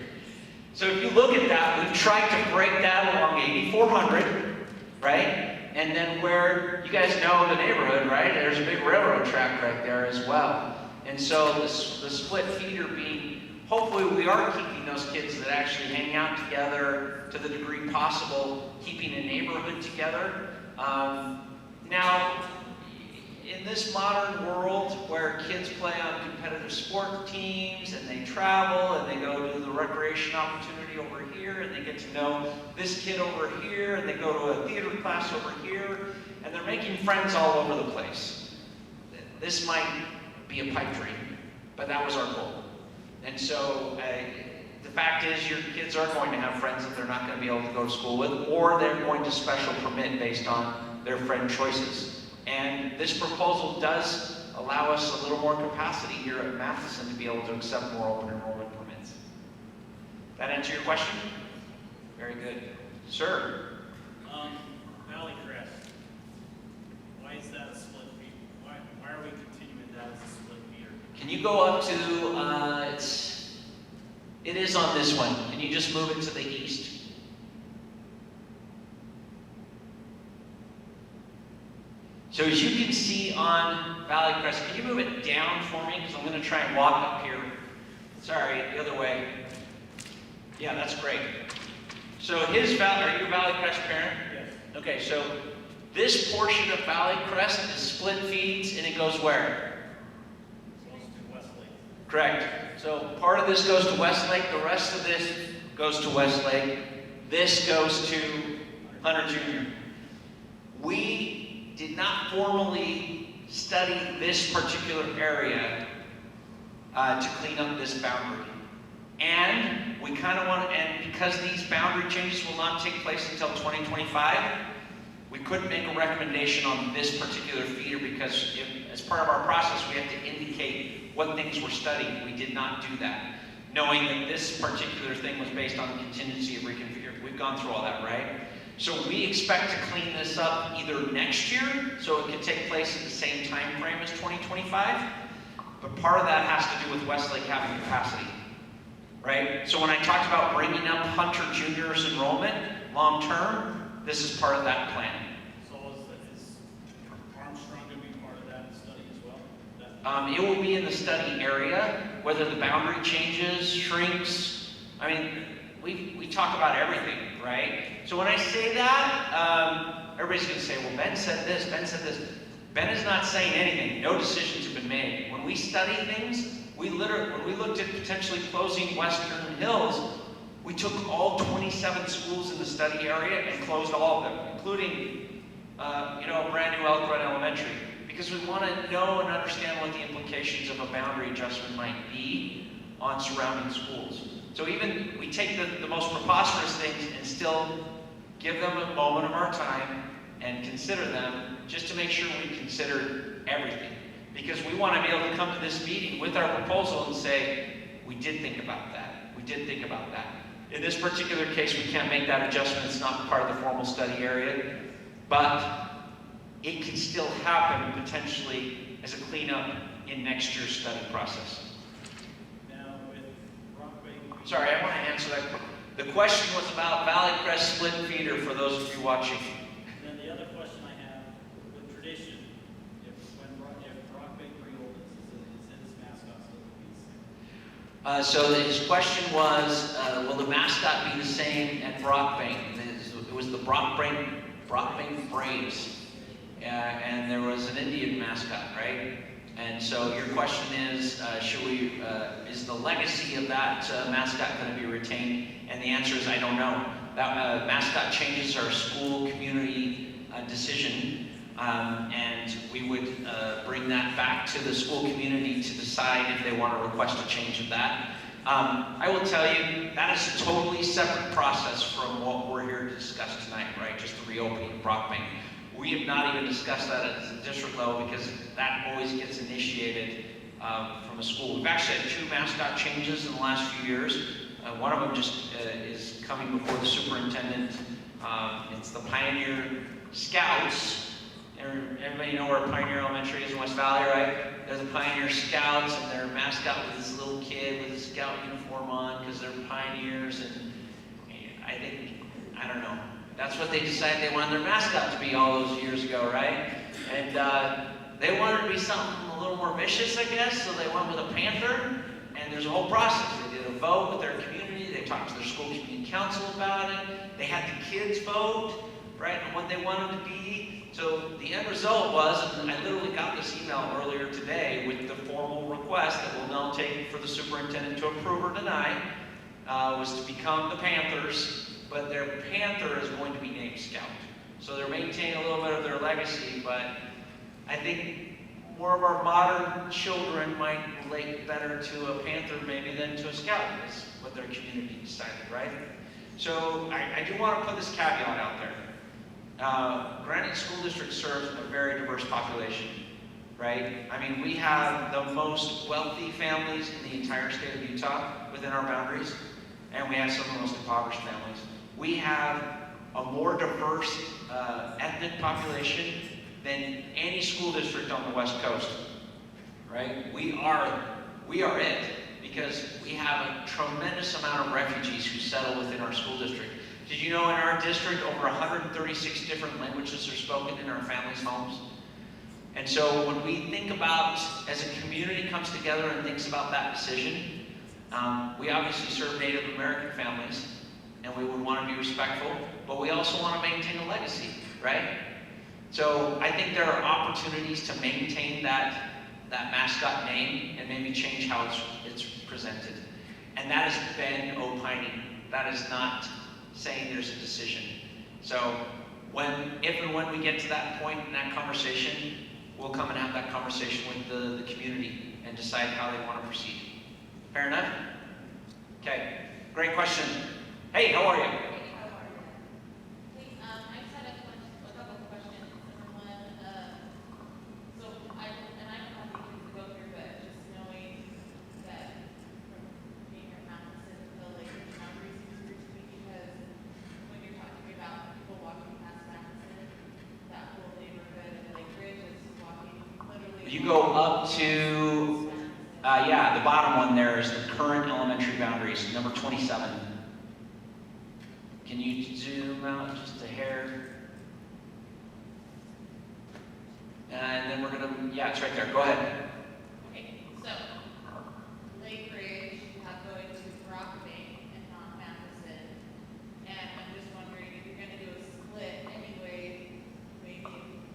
So if you look at that, we've tried to break that along 8400, right? And then where, you guys know the neighborhood, right? There's a big railroad track right there as well. And so the split feeder being, hopefully we are keeping those kids that actually hang out together to the degree possible, keeping a neighborhood together. Now, in this modern world where kids play on competitive sport teams and they travel and they go to the recreation opportunity over here and they get to know this kid over here and they go to a theater class over here and they're making friends all over the place. This might be a pipe dream, but that was our goal. And so the fact is your kids are going to have friends that they're not going to be able to go to school with, or they're going to special permit based on their friend choices. And this proposal does allow us a little more capacity here at Matheson to be able to accept more open enrollment permits. That answer your question? Very good. Sir? Valley Crest. Why is that a split feeder? Why are we continuing that as a split feeder? Can you go up to, it is on this one. Can you just move it to the east? So as you can see on Valley Crest, can you move it down for me? Because I'm going to try and walk up here. Sorry, the other way. Yeah, that's great. So are you a Valley Crest parent? Yes. Okay, so this portion of Valley Crest is split feeds, and it goes where? It goes to Westlake. Correct. So part of this goes to Westlake, the rest of this goes to Westlake. This goes to Hunter Junior. We did not formally study this particular area to clean up this boundary. And we kind of want, and because these boundary changes will not take place until 2025, we couldn't make a recommendation on this particular feeder because as part of our process, we have to indicate what things we're studying. We did not do that, knowing that this particular thing was based on the contingency of reconfigure. We've gone through all that, right? So we expect to clean this up either next year, so it can take place at the same time frame as 2025, but part of that has to do with Westlake having capacity, right? So when I talked about bringing up Hunter Junior's enrollment long term, this is part of that plan. So is Armstrong going to be part of that study as well? It will be in the study area, whether the boundary changes, shrinks. I mean, we talk about everything, right? So when I say that, everybody's going to say, well, Ben said this, Ben said this. Ben is not saying anything. No decisions have been made. When we study things, when we looked at potentially closing Western Hills, we took all 27 schools in the study area and closed all of them, including, a brand new Elk Run Elementary, because we want to know and understand what the implications of a boundary adjustment might be on surrounding schools. So even we take the most preposterous things and still give them a moment of our time and consider them, just to make sure we consider everything. Because we want to be able to come to this meeting with our proposal and say, we did think about that. We did think about that. In this particular case, we can't make that adjustment. It's not part of the formal study area. But it can still happen potentially as a cleanup in next year's study process. Now, with Brockbank... Sorry, I want to answer that. The question was about Valley Crest split feeder for those of you watching. Then the other question I have, with tradition, if Brockbank reopens, is its mascot still going to be the same? So his question was, will the mascot be the same at Brockbank? It was the Brockbank Braves. And there was an Indian mascot, right? And so your question is, is the legacy of that mascot going to be retained? And the answer is, I don't know. That mascot changes our school community decision, and we would bring that back to the school community to decide if they want to request a change of that. I will tell you, that is a totally separate process from what we're here to discuss tonight, right? Just the reopening of Brockbank. We have not even discussed that at the district level because that always gets initiated from a school. We've actually had 2 mascot changes in the last few years. One of them just is coming before the superintendent. It's the Pioneer Scouts. Everybody know where Pioneer Elementary is in West Valley, right? They're the Pioneer Scouts, and their mascot was this little kid with a scout uniform on because they're pioneers. And I don't know. That's what they decided they wanted their mascot to be all those years ago, right? And they wanted to be something a little more vicious, I guess, so they went with a panther, and there's a whole process. They did a vote with their community, they talked to their school community council about it, they had the kids vote, right, on what they wanted to be. So the end result was, and I literally got this email earlier today with the formal request that we'll now take for the superintendent to approve or deny, was to become the Panthers. But their panther is going to be named Scout. So they're maintaining a little bit of their legacy, but I think more of our modern children might relate better to a panther maybe than to a Scout, is what their community decided, right? So I do want to put this caveat out there. Granite School District serves a very diverse population, right? I mean, we have the most wealthy families in the entire state of Utah within our boundaries, and we have some of the most impoverished families. We have a more diverse ethnic population than any school district on the West Coast, right? We are it because we have a tremendous amount of refugees who settle within our school district. Did you know in our district over 136 different languages are spoken in our families' homes? And so when we think about, as a community comes together and thinks about that decision, we obviously serve Native American families, and we would want to be respectful, but we also want to maintain a legacy, right? So I think there are opportunities to maintain that mascot name and maybe change how it's presented. And that is Ben opining. That is not saying there's a decision. So if and when we get to that point in that conversation, we'll come and have that conversation with the community and decide how they want to proceed. Fair enough? Okay, great question. Hey, how are you? I just had a couple of questions. Number one, so I don't have the kids to go through, but just knowing that from being at Madison, the Lakers boundary seems weird to me because when you're talking about people walking past Madison, that whole neighborhood of Lake Ridge is walking literally. You go up to, yeah, the bottom one there is the current elementary boundaries, number 27. Can you zoom out just a hair? And then we're gonna, yeah, it's right there. Go ahead. Okay, so Lake Ridge, you have going to Brockbank and not Madison. And I'm just wondering if you're gonna do a split anyway, maybe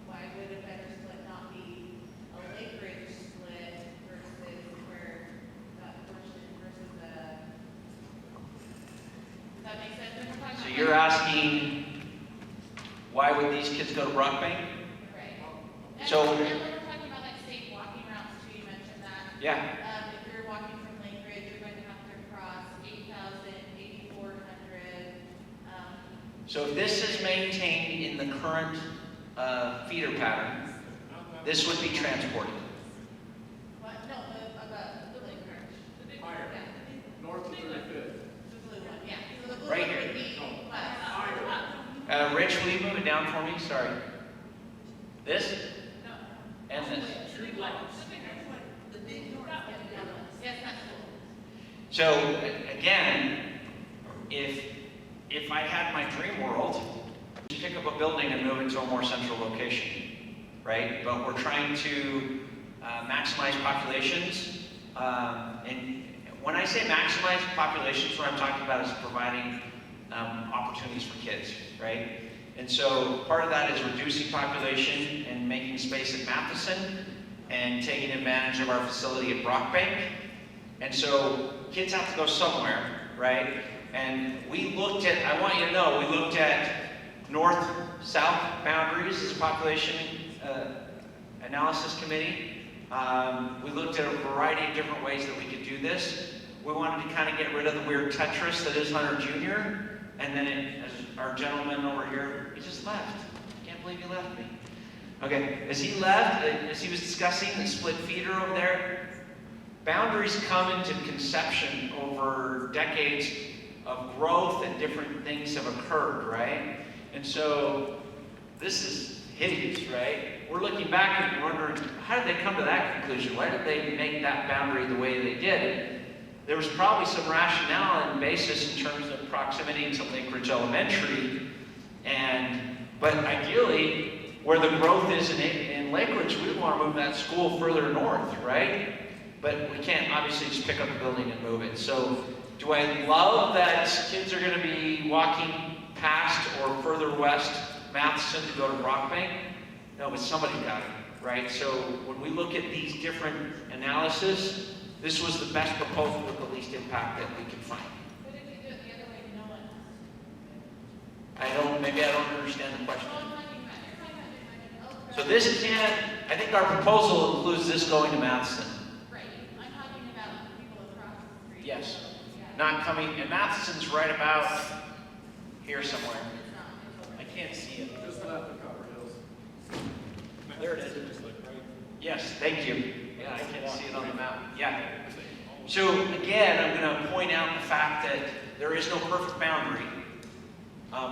why would a better split not be a Lake Ridge split versus where that portion versus the, does that make sense? When we're talking So about you're like- asking, why would these kids go to Brockbank? Right. So- And when we're talking about like safe walking routes too, you mentioned that. Yeah. If you're walking from Lake Ridge, you're going to have to cross 8,000, 8,400. So if this is maintained in the current feeder pattern, this would be transported. What? No, the Lake Ridge. The big one. Higher. Yeah. North of 35th. The blue one, yeah. So the blue Right one here. would be less. Rich, will you move it down for me? Sorry. This? No. And this. The big one. The big north. Yes, that's cool. So again, if I had my dream world, just pick up a building and move it to a more central location, right? But we're trying to maximize populations. And when I say maximize populations, what I'm talking about is providing opportunities for kids, right? And so part of that is reducing population and making space at Matheson and taking advantage of our facility at Brockbank. And so kids have to go somewhere, right? And we looked at, I want you to know, we looked at north-south boundaries as a population analysis committee. We looked at a variety of different ways that we could do this. We wanted to kind of get rid of the weird Tetris that is Hunter Jr. And then as our gentleman over here, he just left. I can't believe he left me. Okay, as he left, as he was discussing the split feeder over there, boundaries come into conception over decades of growth and different things have occurred, right? And so this is hideous, right? We're looking back and wondering, how did they come to that conclusion? Why did they make that boundary the way they did? There was probably some rationale and basis in terms of proximity to Lake Ridge Elementary, but ideally, where the growth is in Lake Ridge, we want to move that school further north, right? But we can't obviously just pick up a building and move it. So do I love that kids are going to be walking past or further west Matheson to go to Brockbank? No, but somebody got it, right? So when we look at these different analyses, this was the best proposal with the least impact that we could find. But if you do it the other way, no one Maybe I don't understand the question. Oh, you're talking about So this can't, I think our proposal includes this going to Matheson. right. I'm talking about people across the street. Yes. Yeah. Not coming, and Matheson's right about here somewhere. It's not. It's over. I can't see it. Just left of Copper Hills. There it is. Yes, thank you. Yeah, I can see it on the map. Yeah. So again, I'm going to point out the fact that there is no perfect boundary.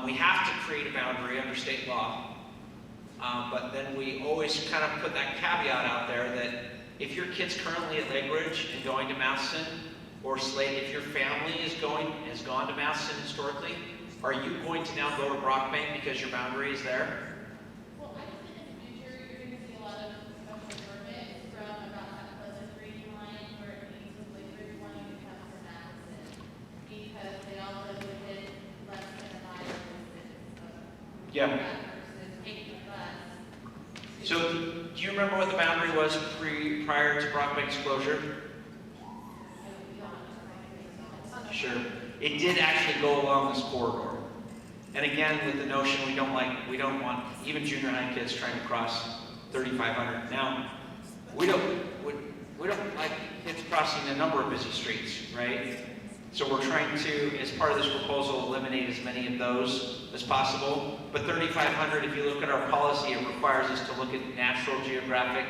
We have to create a boundary under state law. But then we always kind of put that caveat out there that if your kid's currently at Lake Ridge and going to Matheson, or Slade, if your family has gone to Matheson historically, are you going to now go to Brockbank because your boundary is there? Well, I just think in the future, you're going to see a lot of special permits from about that Pleasant Green line where it meets with Lake Ridge wanting to come to Madison because they all live within less than a mile distance of Yeah. that versus taking a bus. So, do you remember what the boundary was prior to Brockbank's closure? Sure. It did actually go along this corridor. And again, with the notion we don't want even junior high kids trying to cross 3,500. Now, we don't like kids crossing a number of busy streets, right? So we're trying to, as part of this proposal, eliminate as many of those as possible. But 3,500, if you look at our policy, it requires us to look at natural geographic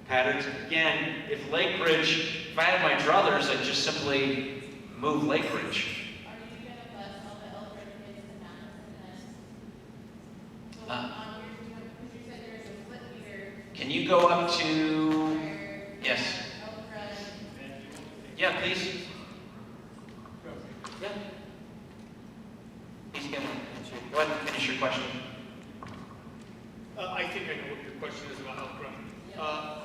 patterns. Again, if Lake Ridge, if I had my druthers, I'd just simply move Lake Ridge. Are you gonna bus all the Elbert kids to Madison then? So Uh. on your, because you said there's a split meter Can you go up to, where yes, Elbert, yeah, please. Yeah. He's gonna answer. Go ahead and finish your question. I think I know what your question is about Elk Run.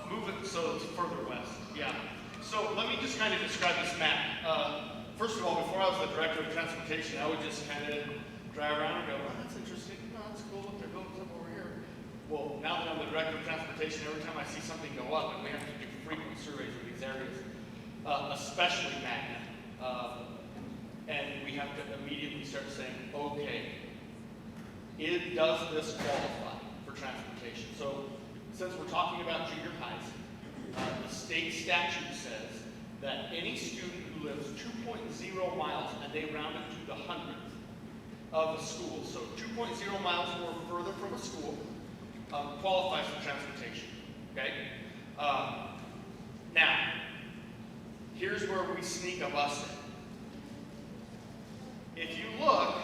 Move it so it's further west. Yeah. So let me just kind of describe this map. First of all, before I was the director of transportation, I would just kind of drive around and go, oh, that's interesting. No, that's cool. Look, they're going up over here. Well, now that I'm the director of transportation, every time I see something go up, and we have to do frequent surveys of these areas, especially Magna. And we have to immediately start saying, okay, does this qualify for transportation? So since we're talking about junior highs, the state statute says that any student who lives 2.0 miles, and they round it to the hundredth of a school, so 2.0 miles or further from a school, qualifies for transportation, okay? Now, here's where we sneak a bus in. If you look,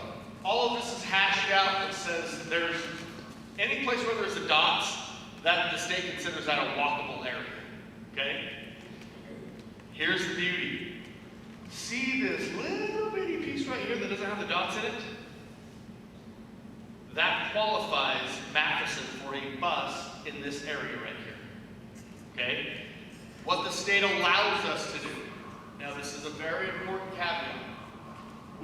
all of this is hashed out. It says there's any place where there's a dots, that the state considers that a walkable area, okay? Here's the beauty. See this little bitty piece right here that doesn't have the dots in it? That qualifies Matheson for a bus in this area right here, okay? What the state allows us to do, now this is a very important caveat,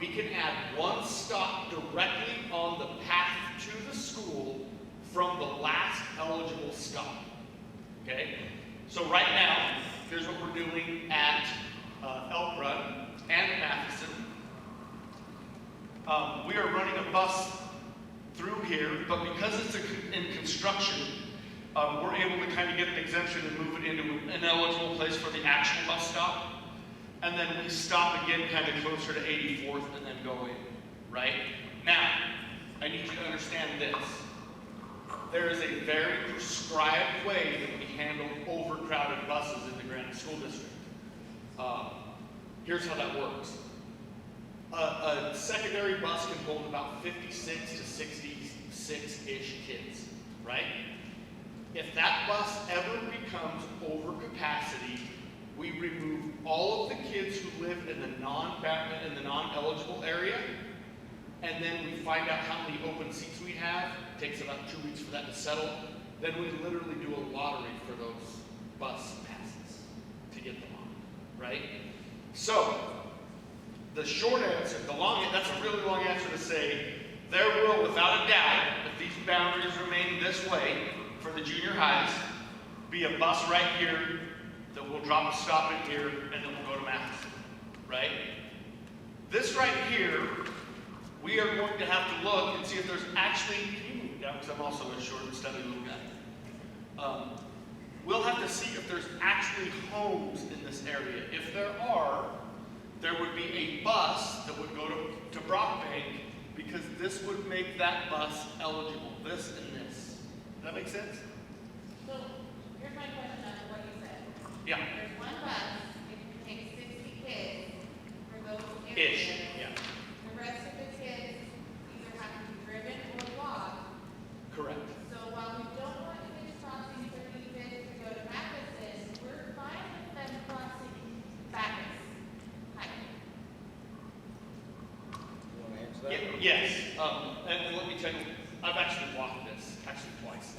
we can add one stop directly on the path to the school from the last eligible stop, okay? So right now, here's what we're doing at Elk Run and Matheson. We are running a bus through here, but because it's in construction, we're able to kind of get an exemption and move it into an eligible place for the actual bus stop. And then we stop again kind of closer to 84th and then go in, right? Now, I need you to understand this. There is a very prescribed way that we handle overcrowded buses in the Granite School District. Here's how that works. A secondary bus can hold about 56 to 66-ish kids, right? If that bus ever becomes over capacity, we remove all of the kids who live in the non-eligible area, and then we find out how many open seats we have. It takes about 2 weeks for that to settle. Then we literally do a lottery for those bus passes to get them on, right? So, the short answer, that's a really long answer to say, there will, without a doubt, if these boundaries remain this way for the junior highs, be a bus right here that will drop a stop in here, and then we'll go to Matheson, right? This right here, we are going to have to look and see if there's actually, can you move down, because I'm also a short and stubby little guy. We'll have to see if there's actually homes in this area. If there are, there would be a bus that would go to Brockbank, because this would make that bus eligible, this and this. Does that make sense? so here's my question on what you said. Yeah. There's one bus, it can take 60 kids for those Ish, areas. yeah. The rest of the kids either have to be driven or walk. Correct. So while we don't want kids crossing 35th to go to Matheson, we're fine with them crossing Bacchus Highway. You want to answer that? Yes, and let me tell you, I've actually walked this, twice.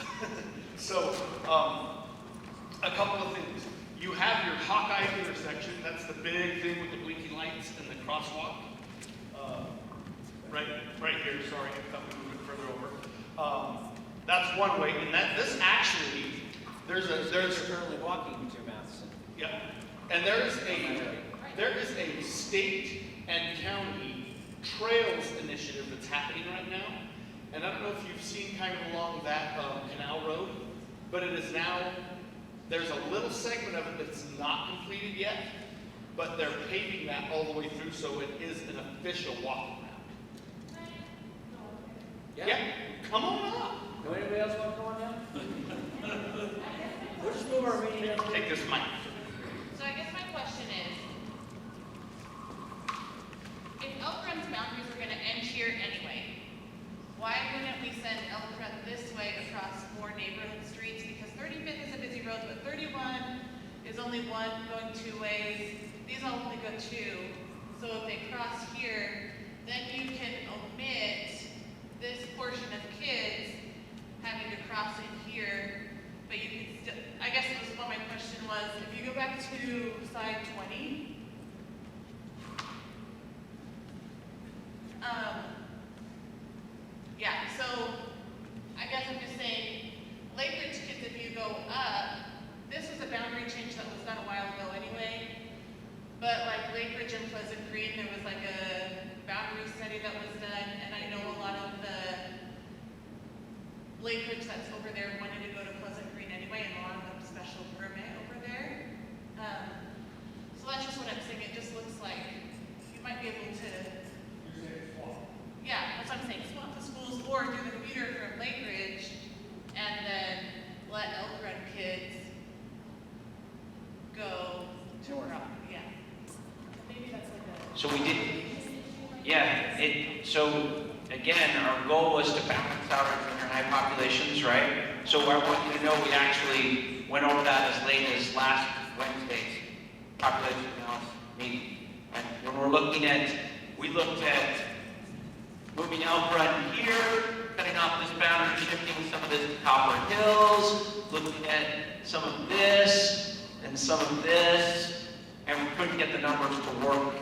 So, a couple of things. You have your Hawkeye intersection, that's the big thing with the blinking lights and the crosswalk. Right here, sorry, I thought we moved it further over. That's one way, and this actually, there's currently walking to Matheson. Yep. And there is a state and county trails initiative that's happening right now. And I don't know if you've seen kind of along that canal road, but it is now There's a little segment of it that's not completed yet, but they're paving that all the way through, so it is an official walking route. Yeah, come on up. Do anybody else want to go on now? We'll just move our meeting up. Take this mic. So I guess my question is, if Elk Run's boundaries are gonna end here anyway, why wouldn't we send Elk Run this way across more neighborhood streets? Because 35th is a busy road, but 31 is only one going two ways. These all only go two. So if they cross here, then you can omit this portion of kids having to cross in here, but you can still, I guess it was what my question was, if you go back to slide 20, yeah, so I guess I'm just saying, Lake Ridge kids, if you go up, this was a boundary change that was done a while ago anyway, but like Lake Ridge and Pleasant Green, there was like a boundary study that was done, and I know a lot of the Lake Ridge that's over there wanted to go to Pleasant Green anyway, and a lot of them special permit over there. So that's just what I'm saying, it just looks like you might be able to. Yeah, that's what I'm saying, swap the schools or do the feeder from Lake Ridge and then let Elk Run kids go to Rock, yeah. Maybe that's like a. So we did, yeah, so again, our goal was to balance out our junior high populations, right? So I want you to know we actually went over that as late as last Wednesday's population analysis meeting. And when we're looking at, we looked at moving Elk Run here, cutting off this boundary, shifting some of this to Copper Hills, looking at some of this and some of this, and we couldn't get the numbers to work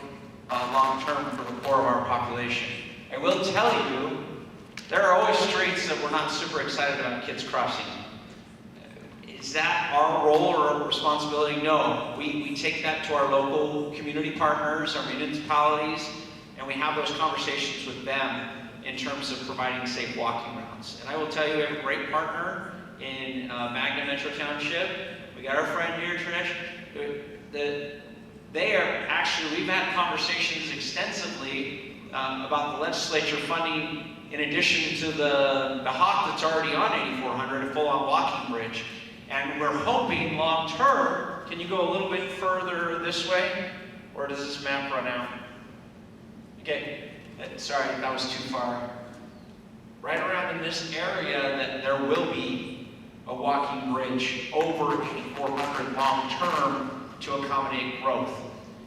long-term for the core of our population. I will tell you, there are always streets that we're not super excited about kids crossing. Is that our role or our responsibility? No. We take that to our local community partners, our municipalities, and we have those conversations with them in terms of providing safe walking routes. And I will tell you, we have a great partner in Magna Metro Township. We got our friend here, Trish. They are actually, we've had conversations extensively about the legislature funding, in addition to the HOC that's already on 8400, a full-on walking bridge. And we're hoping long-term, can you go a little bit further this way? Or does this map run out? Okay, sorry, that was too far. Right around in this area, that there will be a walking bridge over 8400 long-term to accommodate growth.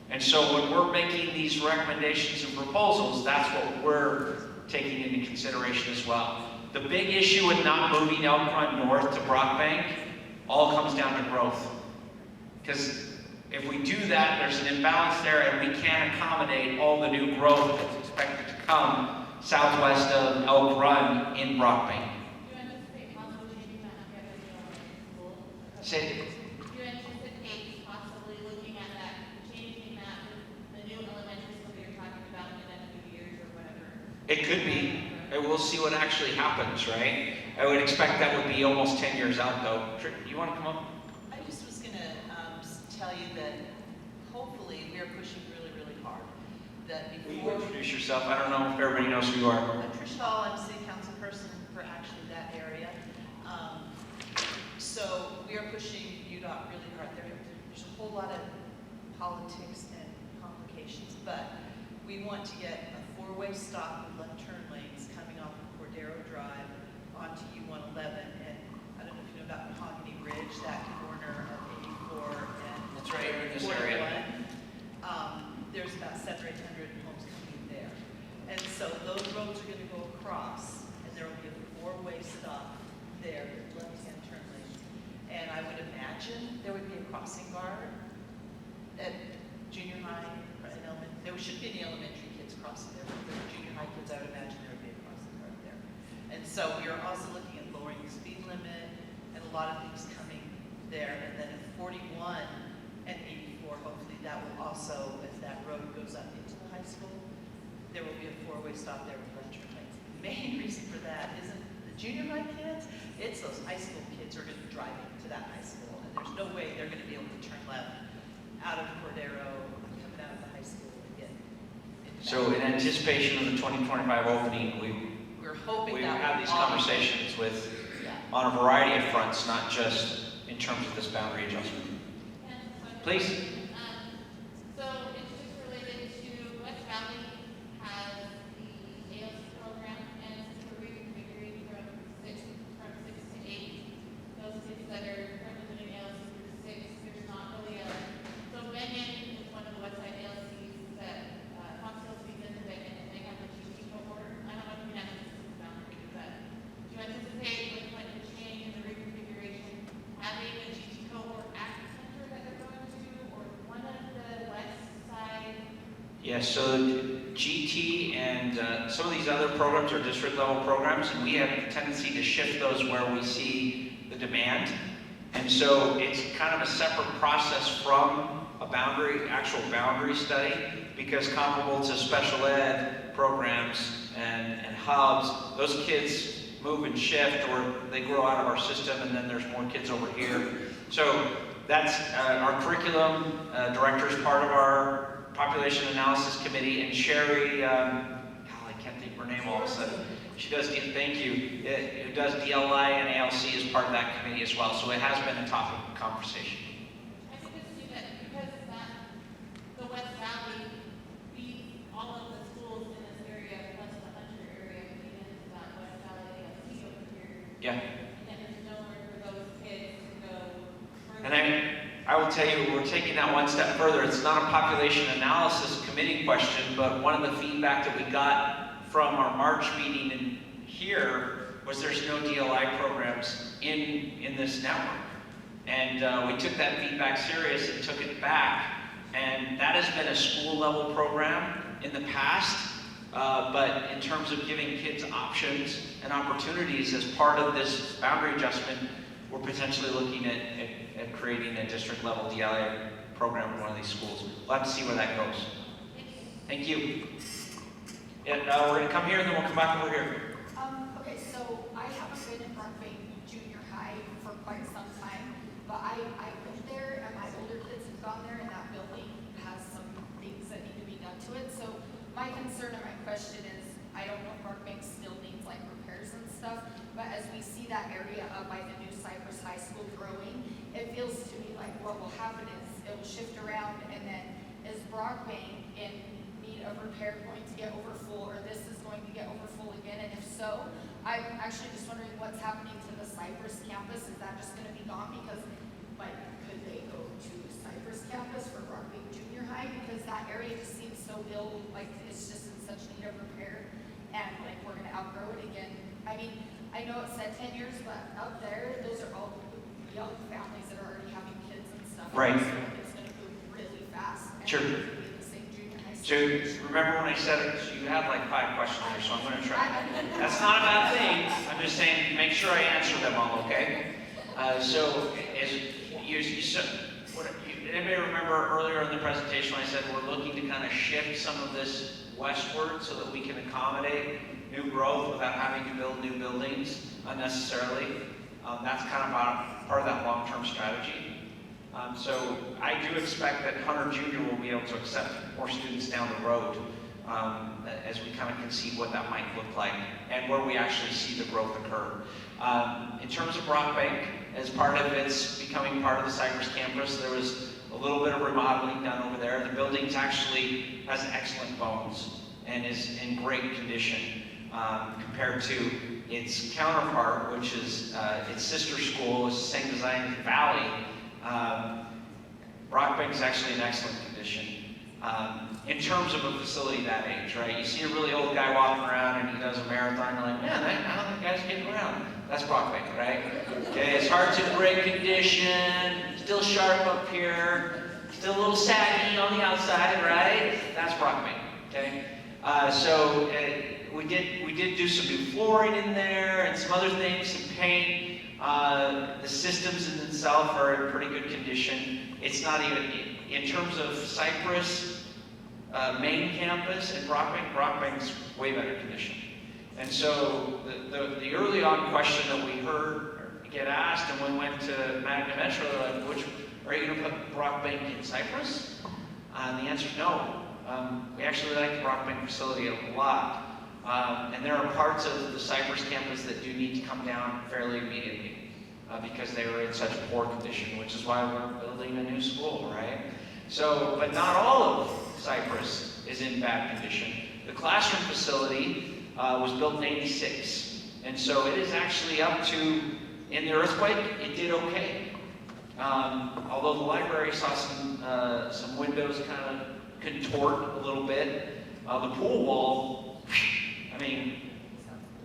And so when we're making these recommendations and proposals, that's what we're taking into consideration as well. The big issue with not moving Elk Run north to Brockbank all comes down to growth. Because if we do that, there's an imbalance there, and we can't accommodate all the new growth that's expected to come southwest of Elk Run in Brockbank. Do you anticipate possibly changing that up at the elementary school? Say, Do you anticipate possibly looking at that, changing that with the new elementary school that you're talking about in the next few years or whatever? it could be. We'll see what actually happens, right? I would expect that would be almost 10 years out, though. You want to come up? I just was gonna tell you that hopefully we are pushing really, really hard. That Will you before. introduce yourself? I don't know if everybody knows who you are. I'm Trish Hall, I'm city council person for actually that area. So we are pushing UDOT really hard. There's a whole lot of politics and complications, but we want to get a four-way stop with left turn lanes coming off of Cordero Drive onto U-111. And I don't know if you know about Mahogany Ridge, that corner of 84 and That's right, you're in this area. 41. There's about 700 or 800 homes coming in there. And so those roads are gonna go across, and there will be a four-way stop there, with left-hand turn lanes. And I would imagine there would be a crossing guard at junior high and elementary. There shouldn't be any elementary kids crossing there, but for the junior high kids, I would imagine there would be a crossing guard there. And so we are also looking at lowering the speed limit and a lot of things coming there. And then at 41 and 84, hopefully that will also, as that road goes up into the high school, there will be a four-way stop there with left turn lanes. The main reason for that isn't the junior high kids, it's those high school kids who are gonna be driving to that high school. And there's no way they're gonna be able to turn left out of Cordero, coming out of the high school and get into that. So in anticipation of the 2025 opening, We're hoping we that have will these all- conversations with, Yeah. on a variety of fronts, not just in terms of this boundary adjustment. Please. So it's just related to West Valley has the ALC program, and since we're reconfiguring from six to eight, those kids that are currently doing ALC through six, there's not really a, so Benyon is one of the Westside ALCs that, Fox Hills feeds into Benyon, and they have a GT cohort. I don't know if you have this boundary, but do you anticipate with like the change in the reconfiguration, having a GT cohort at the center that they're going to, or one of the west side? Yes, so GT and some of these other programs are district level programs, and we have a tendency to shift those where we see the demand. And so it's kind of a separate process from a actual boundary study, because comparable to special ed programs and hubs, those kids move and shift, or they grow out of our system, and then there's more kids over here. So that's our curriculum director is part of our population analysis committee, and Sherry, I can't think of her name all of a sudden. She does, thank you, who does DLI and ALC as part of that committee as well. So it has been a topic of conversation. I think it's see that because that, the West Valley feeds all of the schools in this area, plus the Hunter area, feed into that West Valley ALC over here. Yeah. And there's nowhere for those kids to go further. And I will tell you, we're taking that one step further. It's not a population analysis committee question, but one of the feedback that we got from our March meeting in here was there's no DLI programs in this network. And we took that feedback serious and took it back. And that has been a school level program in the past, but in terms of giving kids options and opportunities as part of this boundary adjustment, we're potentially looking at creating a district level DLI program in one of these schools. We'll have to see where that goes. Thank you. And we're going to come here and then we'll come back over here. Okay, so I haven't been in Brockbank Junior High for quite some time, but I went there and my older kids have gone there, and that building has some things that need to be done to it. So my concern and my question is, I don't know if Brockbank still needs like repairs and stuff, but as we see that area up by the new Cypress High School growing, it feels to me like what will happen is it will shift around, and then is Brockbank in need of repair going to get over full, or this is going to get over full again? And if so, I'm actually just wondering what's happening to the Cypress campus. Is that just going to be gone? Because like, could they go to Cypress campus for Brockbank Junior High? Because that area just seems so ill, like it's just in such need of repair, and like we're going to outgrow it again. I mean, I know it said 10 years, but up there, those are all young families that are already having kids and stuff. Right. So it's going to move really fast. And Sure. it's gonna be the same junior high So school. remember when I said it, you had like 5 questions there, so I'm going to try. That's not a bad thing. I'm just saying, make sure I answer them all, okay? So as you said, anybody remember earlier in the presentation I said we're looking to kind of shift some of this westward so that we can accommodate new growth without having to build new buildings unnecessarily. That's kind of part of that long-term strategy. So I do expect that Hunter Junior will be able to accept more students down the road as we kind of conceive what that might look like and where we actually see the growth occur. In terms of Brockbank, as part of its becoming part of the Cypress campus, there was a little bit of remodeling done over there. The building's actually has excellent bones and is in great condition compared to its counterpart, which is its sister school, is the same design as Valley. Brockbank is actually in excellent condition. In terms of a facility that age, right? You see a really old guy walking around and he does a marathon, you're like, man, I don't think the guy's getting around. That's Brockbank, right? Okay, his heart's in great condition, still sharp up here, still a little saggy on the outside, right? That's Brockbank, okay? So we did do some new flooring in there and some other things, some paint. The systems in themselves are in pretty good condition. It's not even, in terms of Cypress main campus and Brockbank's way better condition. And so the early on question that we heard get asked, and when we went to Magna Metro, like, which are you going to put Brockbank in Cypress? And the answer is no. We actually like the Brockbank facility a lot. And there are parts of the Cypress campus that do need to come down fairly immediately because they were in such poor condition, which is why we're building a new school, right? So, but not all of Cypress is in bad condition. The classroom facility was built in '86, and so it is actually up to, in the earthquake, it did okay. Although the library saw some windows kind of contort a little bit, the pool wall, I mean,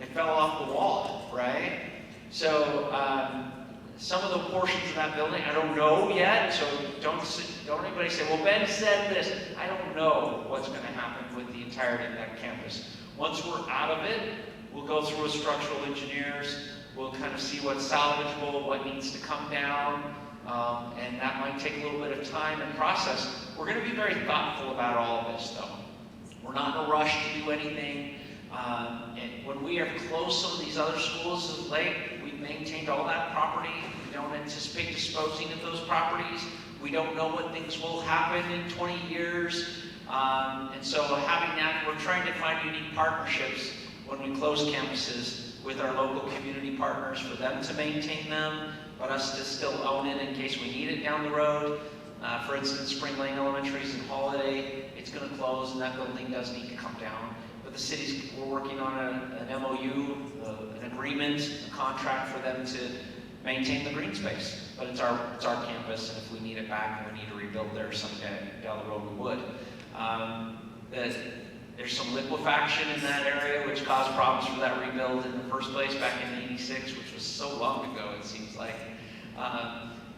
it fell off the wall, right? So some of the portions of that building, I don't know yet, so don't anybody say, well, Ben said this. I don't know what's going to happen with the entirety of that campus. Once we're out of it, we'll go through with structural engineers, we'll kind of see what's salvageable, what needs to come down, and that might take a little bit of time and process. We're going to be very thoughtful about all of this, though. We're not in a rush to do anything. And when we are close some of these other schools of late, we've maintained all that property. We don't anticipate disposing of those properties. We don't know what things will happen in 20 years. And so having that, we're trying to find unique partnerships when we close campuses with our local community partners for them to maintain them, but us to still own it in case we need it down the road. For instance, Spring Lane Elementary is in Holiday. It's going to close, and that building does need to come down. But the city's, we're working on an MOU, an agreement, a contract for them to maintain the green space. But it's our campus, and if we need it back and we need to rebuild there someday down the road, we would. There's some liquefaction in that area, which caused problems for that rebuild in the first place back in '86, which was so long ago, it seems like.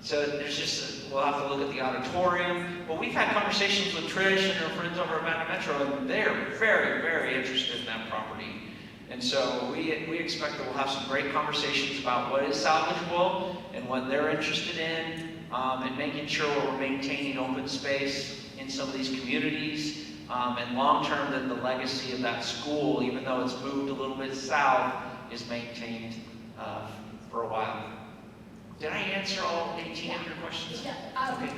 So there's just, we'll have to look at the auditorium. But we've had conversations with Trish and her friends over at Magna Metro, and they're very, very interested in that property. And so we expect that we'll have some great conversations about what is salvageable and what they're interested in, and making sure we're maintaining open space in some of these communities, and long-term that the legacy of that school, even though it's moved a little bit south, is maintained for a while. Did I answer all 18 of your questions? Yeah, Okay.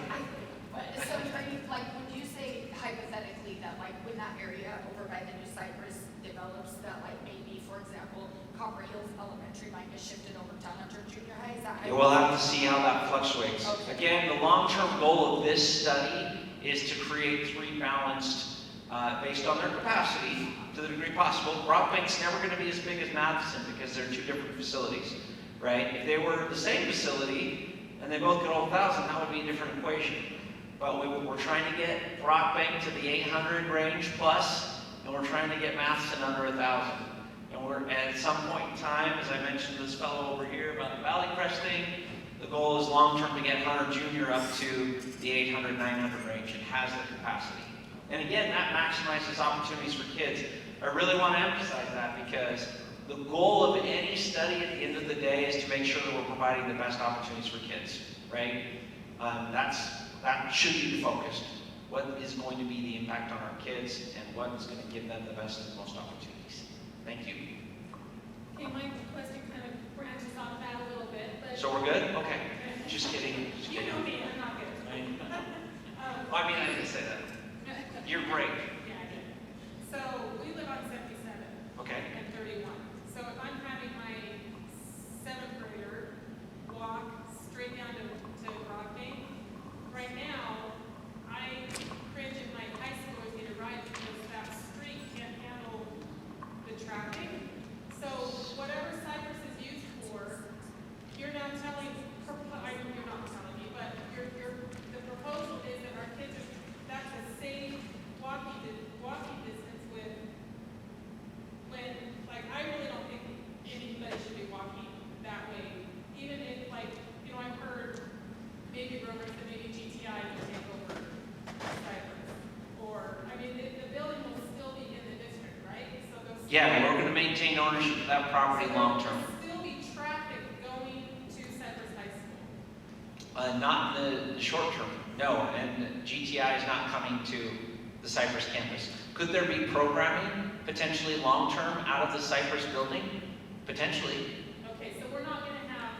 so are you, like, would you say hypothetically that, like, when that area over by the New Cypress develops, that, like, maybe, for example, Copper Hills Elementary might get shifted over to Hunter Junior High? Is that how Yeah, we'll have to see how that fluctuates. Okay. Again, the long-term goal of this study is to create three balanced, based on their capacity, to the degree possible. Brockbank's never going to be as big as Matheson because they're two different facilities. Right? If they were the same facility and they both get over 1,000, that would be a different equation. But we're trying to get Brockbank to the 800 range plus, and we're trying to get Matheson under 1,000. And we're at some point in time, as I mentioned to this fellow over here about the Valley Crest thing, the goal is long-term to get Hunter Junior up to the 800, 900 range. It has the capacity. And again, that maximizes opportunities for kids. I really want to emphasize that because the goal of any study at the end of the day is to make sure that we're providing the best opportunities for kids, right? That should be the focus. What is going to be the impact on our kids and what is going to give them the best and most opportunities? Thank you. Okay, my question kind of branches off that a little bit, but. So we're good? Okay. Just kidding. Just You kidding. know me, I'm not good. Well, I mean, I didn't say that. You're great. Yeah, I did. So we live on 77 Okay. and 31. So if I'm having my 7th grader walk straight down to Brockbank, right now, I cringe if my high schoolers need a ride because that street can't handle the traffic. So whatever Cypress is used for, you're now telling, I know you're not telling me, but the proposal is that our kids are, that's a safe walking distance with, when, like, I really don't think anybody should be walking that way. Even if, like, you know, I've heard maybe rumors that maybe GTI will take over Cypress. Or, I mean, the building will still be in the district, right? So those. Yeah, we're going to maintain ownership of that property long-term. There will still be traffic going to Cypress High School. Not in the short term, no. And GTI is not coming to the Cypress campus. Could there be programming potentially long-term out of the Cypress building, potentially. Okay, so we're not gonna have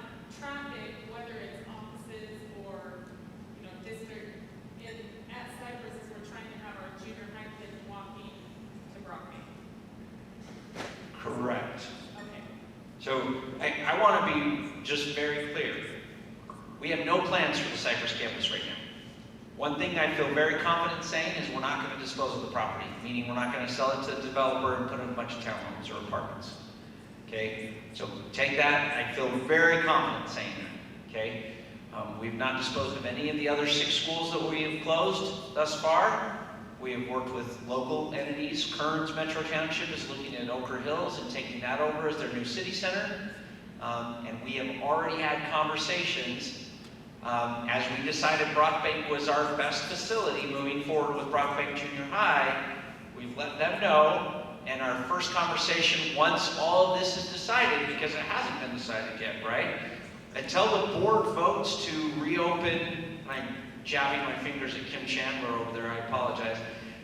traffic, whether it's offices or, you know, district, at Cypress, as we're trying to have our junior high kids walking to Brockbank. Correct. Okay. So I want to be just very clear. We have no plans for the Cypress campus right now. One thing I feel very confident saying is we're not going to dispose of the property, meaning we're not going to sell it to a developer and put in a bunch of townhomes or apartments. Okay, so take that. I feel very confident saying that. Okay, we've not disposed of any of the other 6 schools that we have closed thus far. We have worked with local entities. Kearns Metro Township is looking at Ochre Hills and taking that over as their new city center. And we have already had conversations as we decided Brockbank was our best facility moving forward with Brockbank Junior High. We've let them know. And our first conversation, once all of this is decided, because it hasn't been decided yet, right? Until the board votes to reopen, I'm jabbing my fingers at Kim Chandler over there, I apologize.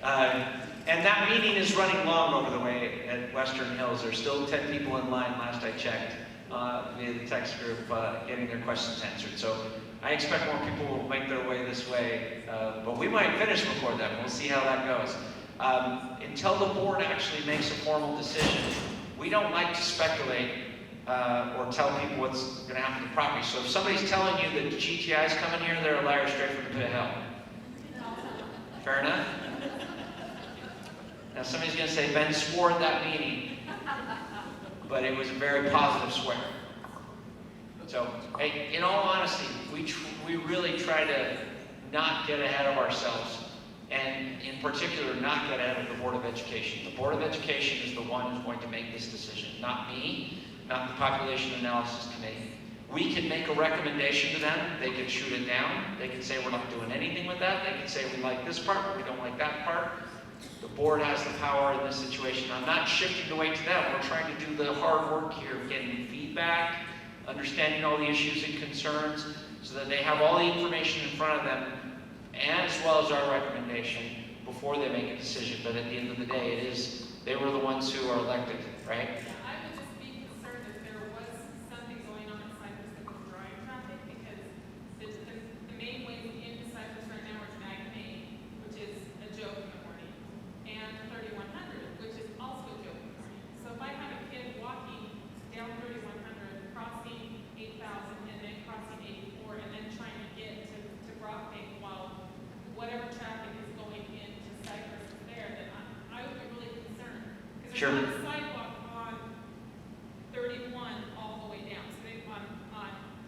And that meeting is running long over the way at Western Hills. There's still 10 people in line, last I checked, via the text group, getting their questions answered. So I expect more people will make their way this way, but we might finish before then. We'll see how that goes. Until the board actually makes a formal decision, we don't like to speculate or tell people what's going to happen to the property. So if somebody's telling you that GTI is coming here, they're a liar straight from the pit of hell. Fair enough? Now somebody's going to say, Ben swore at that meeting, but it was a very positive swear. So, hey, in all honesty, we really try to not get ahead of ourselves, and in particular, not get ahead of the Board of Education. The Board of Education is the one who's going to make this decision, not me, not the Population Analysis Committee. We can make a recommendation to them. They can shoot it down. They can say we're not doing anything with that. They can say we like this part, but we don't like that part. The board has the power in this situation. I'm not shifting the weight to them. We're trying to do the hard work here of getting feedback, understanding all the issues and concerns, so that they have all the information in front of them, as well as our recommendation, before they make a decision. But at the end of the day, they were the ones who are elected, right? Yeah, I would just be concerned if there was something going on in Cypress that was drawing traffic, because the main way into Cypress right now is Magnet, which is a joke in the morning, and 3100, which is also a joke in the morning. So if I have a kid walking down 3100, crossing 8000, and then crossing 84, and then trying to get to Brockbank while whatever traffic is going into Cypress is there, then I would be really concerned. Because Sure. there's not a sidewalk on 31 all the way down, so they on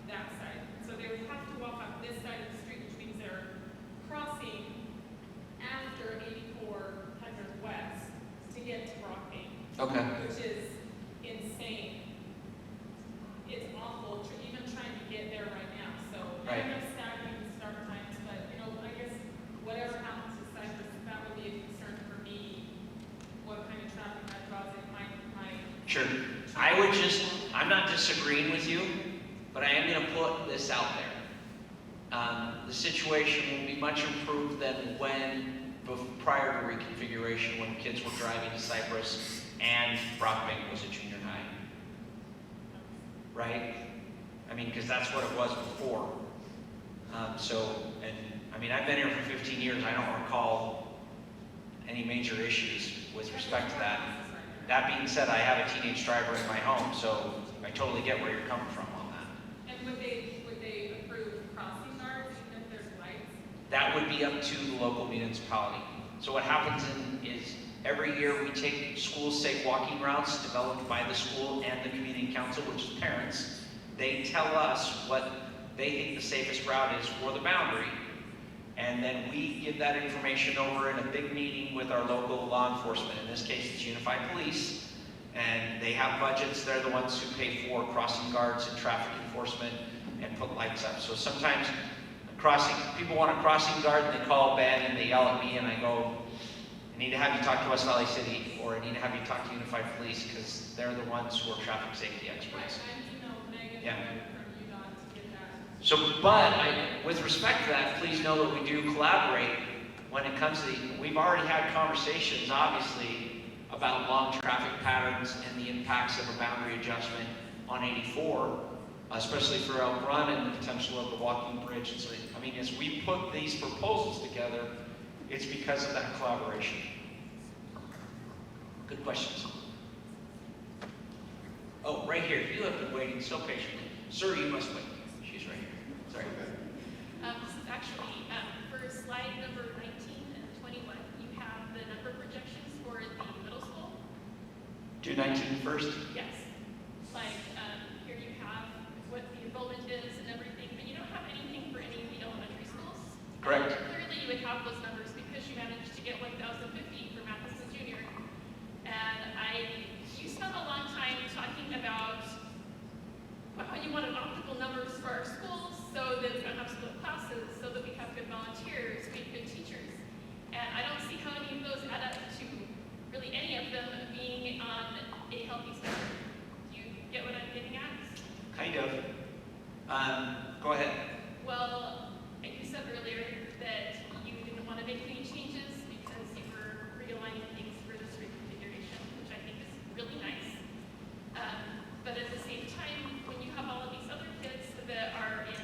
that side. So they would have to walk on this side of the street, which means they're crossing after 8400 West to get to Brockbank, Okay. which is insane. It's awful, even trying to get there right now. So I Right. know staggering start times, but you know, I guess whatever happens to Cypress, that would be a concern for me. What kind of traffic that draws in my Sure. I'm not disagreeing with you, but I am going to put this out there. The situation will be much improved than prior to reconfiguration, when kids were driving to Cypress and Brockbank was a junior high. Right? I mean, because that's what it was before. I've been here for 15 years. I don't recall any major issues with respect to that. That being said, I have a teenage driver in my home, so I totally get where you're coming from on that. And would they approve crossing guards even if there's lights? That would be up to the local municipality. So what happens is every year we take school-safe walking routes developed by the school and the community council, which is parents. They tell us what they think the safest route is for the boundary, and then we give that information over in a big meeting with our local law enforcement. In this case, it's Unified Police, and they have budgets. They're the ones who pay for crossing guards and traffic enforcement and put lights up. So sometimes people want a crossing guard, and they call Ben and they yell at me, and I go, I need to have you talk to West Valley City, or I need to have you talk to Unified Police, because they're the ones who are traffic safety experts. I emailed Megan Yeah. from UDOT to get that. So, but with respect to that, please know that we do collaborate when it comes to we've already had conversations, obviously, about long traffic patterns and the impacts of a boundary adjustment on 84, especially for Elk Run and the potential of the walking bridge. And so, I mean, as we put these proposals together, it's because of that collaboration. Good questions. Oh, right here. You have been waiting so patiently. Sir, you must wait. She's right here. Sorry. This is actually, for slide number 19 and 21, you have the number projections for the middle school. Do 19 first. Yes. Like, here you have what the enrollment is and everything, but you don't have anything for any of the elementary schools. Correct. Clearly, you would have those numbers because you managed to get 1,050 for Matheson Junior. And you spent a long time talking about how you wanted optimal numbers for our schools so that we don't have split classes, so that we have good volunteers, we have good teachers. And I don't see how any of those add up to really any of them being on a healthy spectrum. Do you get what I'm getting at? Kind of. Go ahead. Well, like you said earlier, that you didn't want to make any changes because you were realigning things for this reconfiguration, which I think is really nice. But at the same time, when you have all of these other kids that are in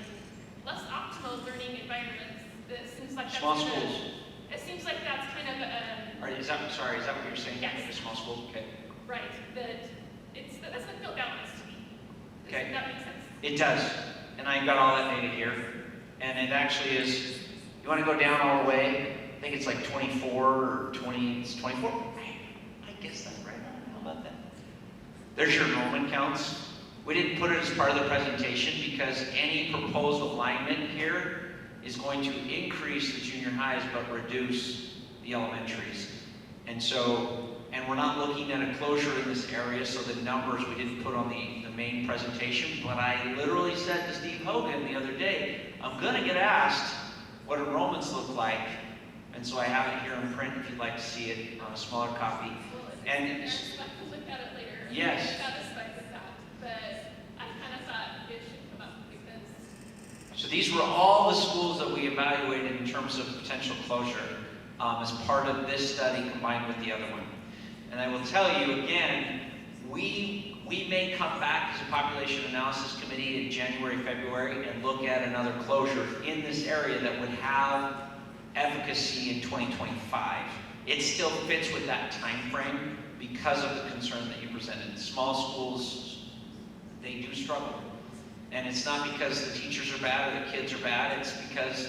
less optimal learning environments, it seems like that's Small kind of- schools. It seems like that's kind of Is that what you're saying? Yes. The small schools? Okay. right. That's not feel balanced to me. Okay. Does that make sense? It does. And I got all that data here. And it actually is, you want to go down all the way? I think it's like 24 or 20, it's 24. I guess that's right. How about that? There's your enrollment counts. We didn't put it as part of the presentation because any proposed alignment here is going to increase the junior highs but reduce the elementaries. And so, and we're not looking at a closure in this area, so the numbers we didn't put on the main presentation, but I literally said to Steve Hogan the other day, I'm gonna get asked what enrollments look like, and so I have it here in print if you'd like to see it on a smaller copy. Well, And it's I can look at it later. Yes. I'm satisfied with that, but I kind of thought it should come up because so these were all the schools that we evaluated in terms of potential closure as part of this study combined with the other one. And I will tell you again, we may come back as a population analysis committee in January, February and look at another closure in this area that would have efficacy in 2025. It still fits with that time frame because of the concern that you presented. Small schools, they do struggle. And it's not because the teachers are bad or the kids are bad, it's because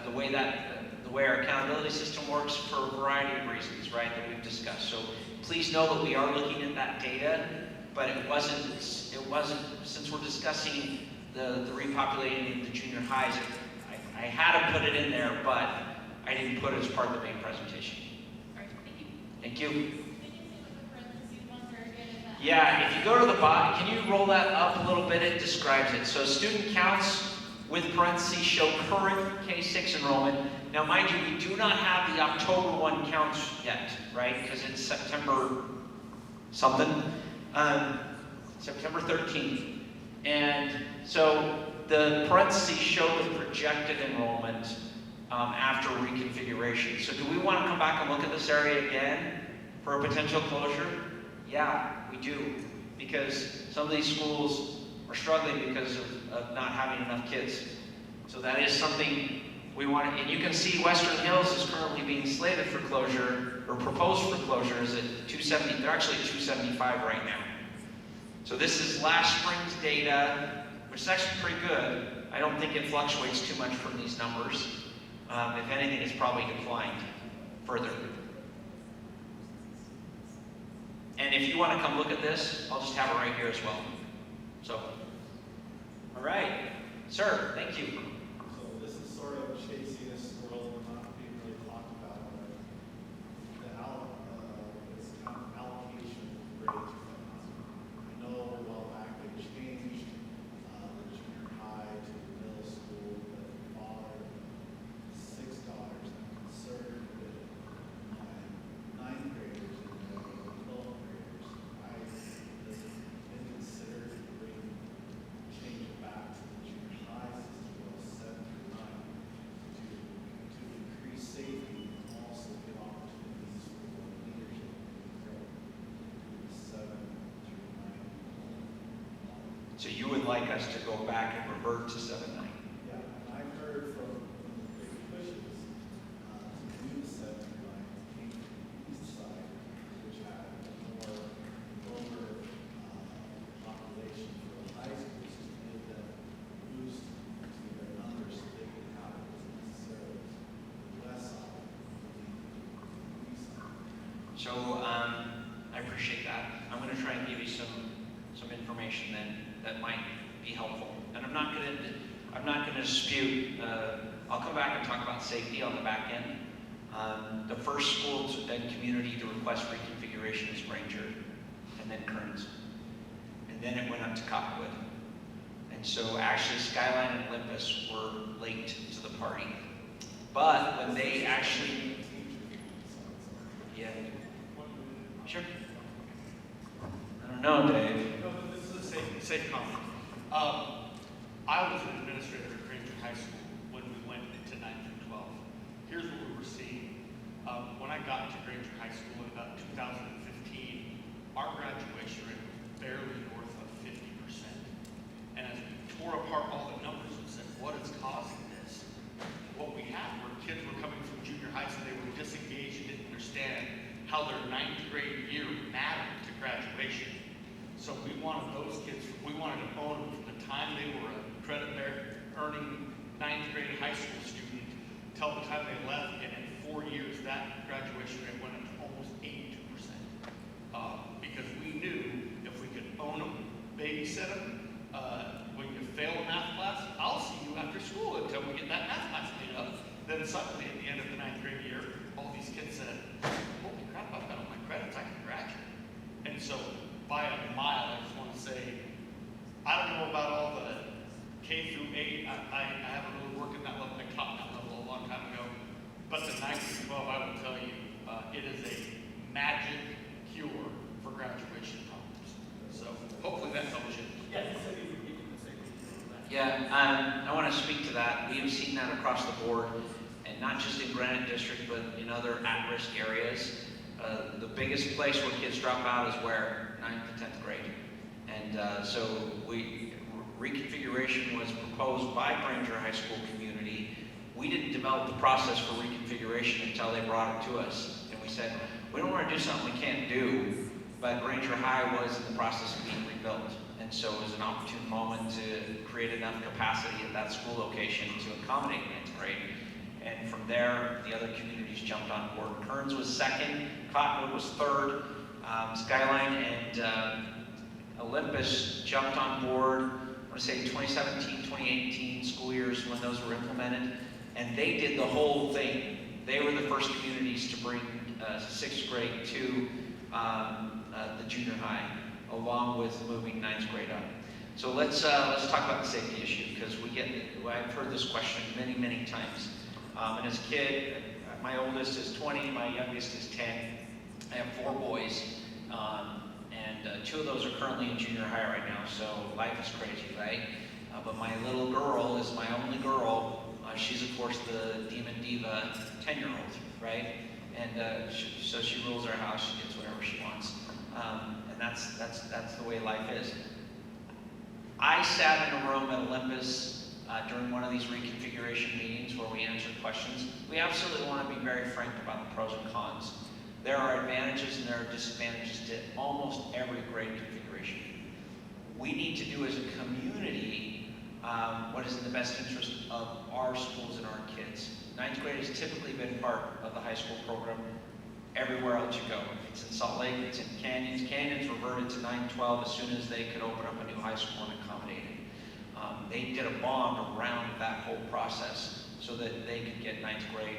the way our accountability system works for a variety of reasons, right, that we've discussed. So please know that we are looking at that data, but it wasn't, since we're discussing the repopulating of the junior highs, I had to put it in there, but I didn't put it as part of the main presentation. all right, thank you. Thank you. Can you see what the parentheses ones are again in that? Yeah, if you go to the bottom, can you roll that up a little bit? It describes it. So student counts with parentheses show current K-6 enrollment. Now, mind you, we do not have the October 1 counts yet, right? Because it's September something, September 13th. And so the parentheses show the projected enrollment after reconfiguration. So do we want to come back and look at this area again for a potential closure? Yeah, we do. Because some of these schools are struggling because of not having enough kids. So that is something we want to, and you can see Western Hills is currently being slated for closure, or proposed for closure is at 270, they're actually at 275 right now. So this is last spring's data, which is actually pretty good. I don't think it fluctuates too much from these numbers. If anything, it's probably declined further. And if you want to come look at this, I'll just have it right here as well. So, all right. Sir, thank you. So this is sort of chasing a squirrel and not being really talked about, but this kind of allocation of grades. I know a while back they changed the junior high to the middle school, but father $6. I'm concerned with my 9th graders and the 12th graders. Does it been considered to change it back to the junior high system, 7 through 9, to So you would like us to go back and revert to 7-9? Yeah, and I've heard from the big pushes, to do the 7 line came from the east side, which had a more older, population for the high schools to give them a boost to their numbers so they could have it necessarily less on the east side. So I appreciate that. I'm going to try and give you some information then that might be helpful. And I'm not going to dispute. I'll come back and talk about safety on the back end. The first school and community to request reconfiguration is Granger, and then Kearns, and then it went up to Cottonwood. And so actually Skyline and Olympus were late to the party. But when they actually, yeah, sure. I don't know, Dave. No, but this is a safe comment. I was an administrator at Granger High School when we went into 9 through 12. Here's what we were seeing. When I got to Granger High School in about 2015, our graduation rate was barely north of 50%. And as we tore apart all the numbers and said, what is causing this? What we had were kids were coming from junior high, so they were disengaged and didn't understand how their 9th grade year mattered to graduation. So we wanted those kids, we wanted to own them from the time they were a credit earning 9th grade high school student till the time they left, and in 4 years that graduation rate went up to almost 82%. Because we knew if we could own them, babysit them, when you fail a math class, I'll see you after school until we get that math class made up. Then suddenly at the end of the 9th grade year, all these kids said, holy crap, I've got all my credits, I can graduate. And so by a mile, I just want to say, I don't know about all the K through 8. I haven't really worked in that level. I taught that level a long time ago. But the 9 through 12, I will tell you, it is a magic cure for graduation problems. So hopefully that helps you. Yeah, I want to speak to that. We have seen that across the board, and not just in Granite District, but in other at-risk areas. The biggest place where kids drop out is where? 9th to 10th grade. And so reconfiguration was proposed by Granger High School community. We didn't develop the process for reconfiguration until they brought it to us. And we said, we don't want to do something we can't do, but Granger High was in the process of being rebuilt. And so it was an opportune moment to create enough capacity at that school location to accommodate 9th grade. And from there, the other communities jumped on board. Kearns was second, Cottonwood was third, Skyline and Olympus jumped on board, I want to say 2017, 2018 school years when those were implemented. And they did the whole thing. They were the first communities to bring 6th grade to the junior high, along with moving 9th grade up. So let's talk about the safety issue, because I've heard this question many, many times. And as a kid, my oldest is 20, my youngest is 10. I have 4 boys, and 2 of those are currently in junior high right now, so life is crazy, right? But my little girl is my only girl. She's, of course, the demon diva 10-year-old, right? And so she rules our house, she gets whatever she wants. And that's the way life is. I sat in a room at Olympus during one of these reconfiguration meetings where we answered questions. We absolutely want to be very frank about the pros and cons. There are advantages and there are disadvantages to almost every grade configuration. We need to do as a community what is in the best interest of our schools and our kids. 9th grade has typically been part of the high school program everywhere else you go. It's in Salt Lake, it's in Canyons. Canyons reverted to 9-12 as soon as they could open up a new high school and accommodate it. They did a bond around that whole process so that they could get 9th grade.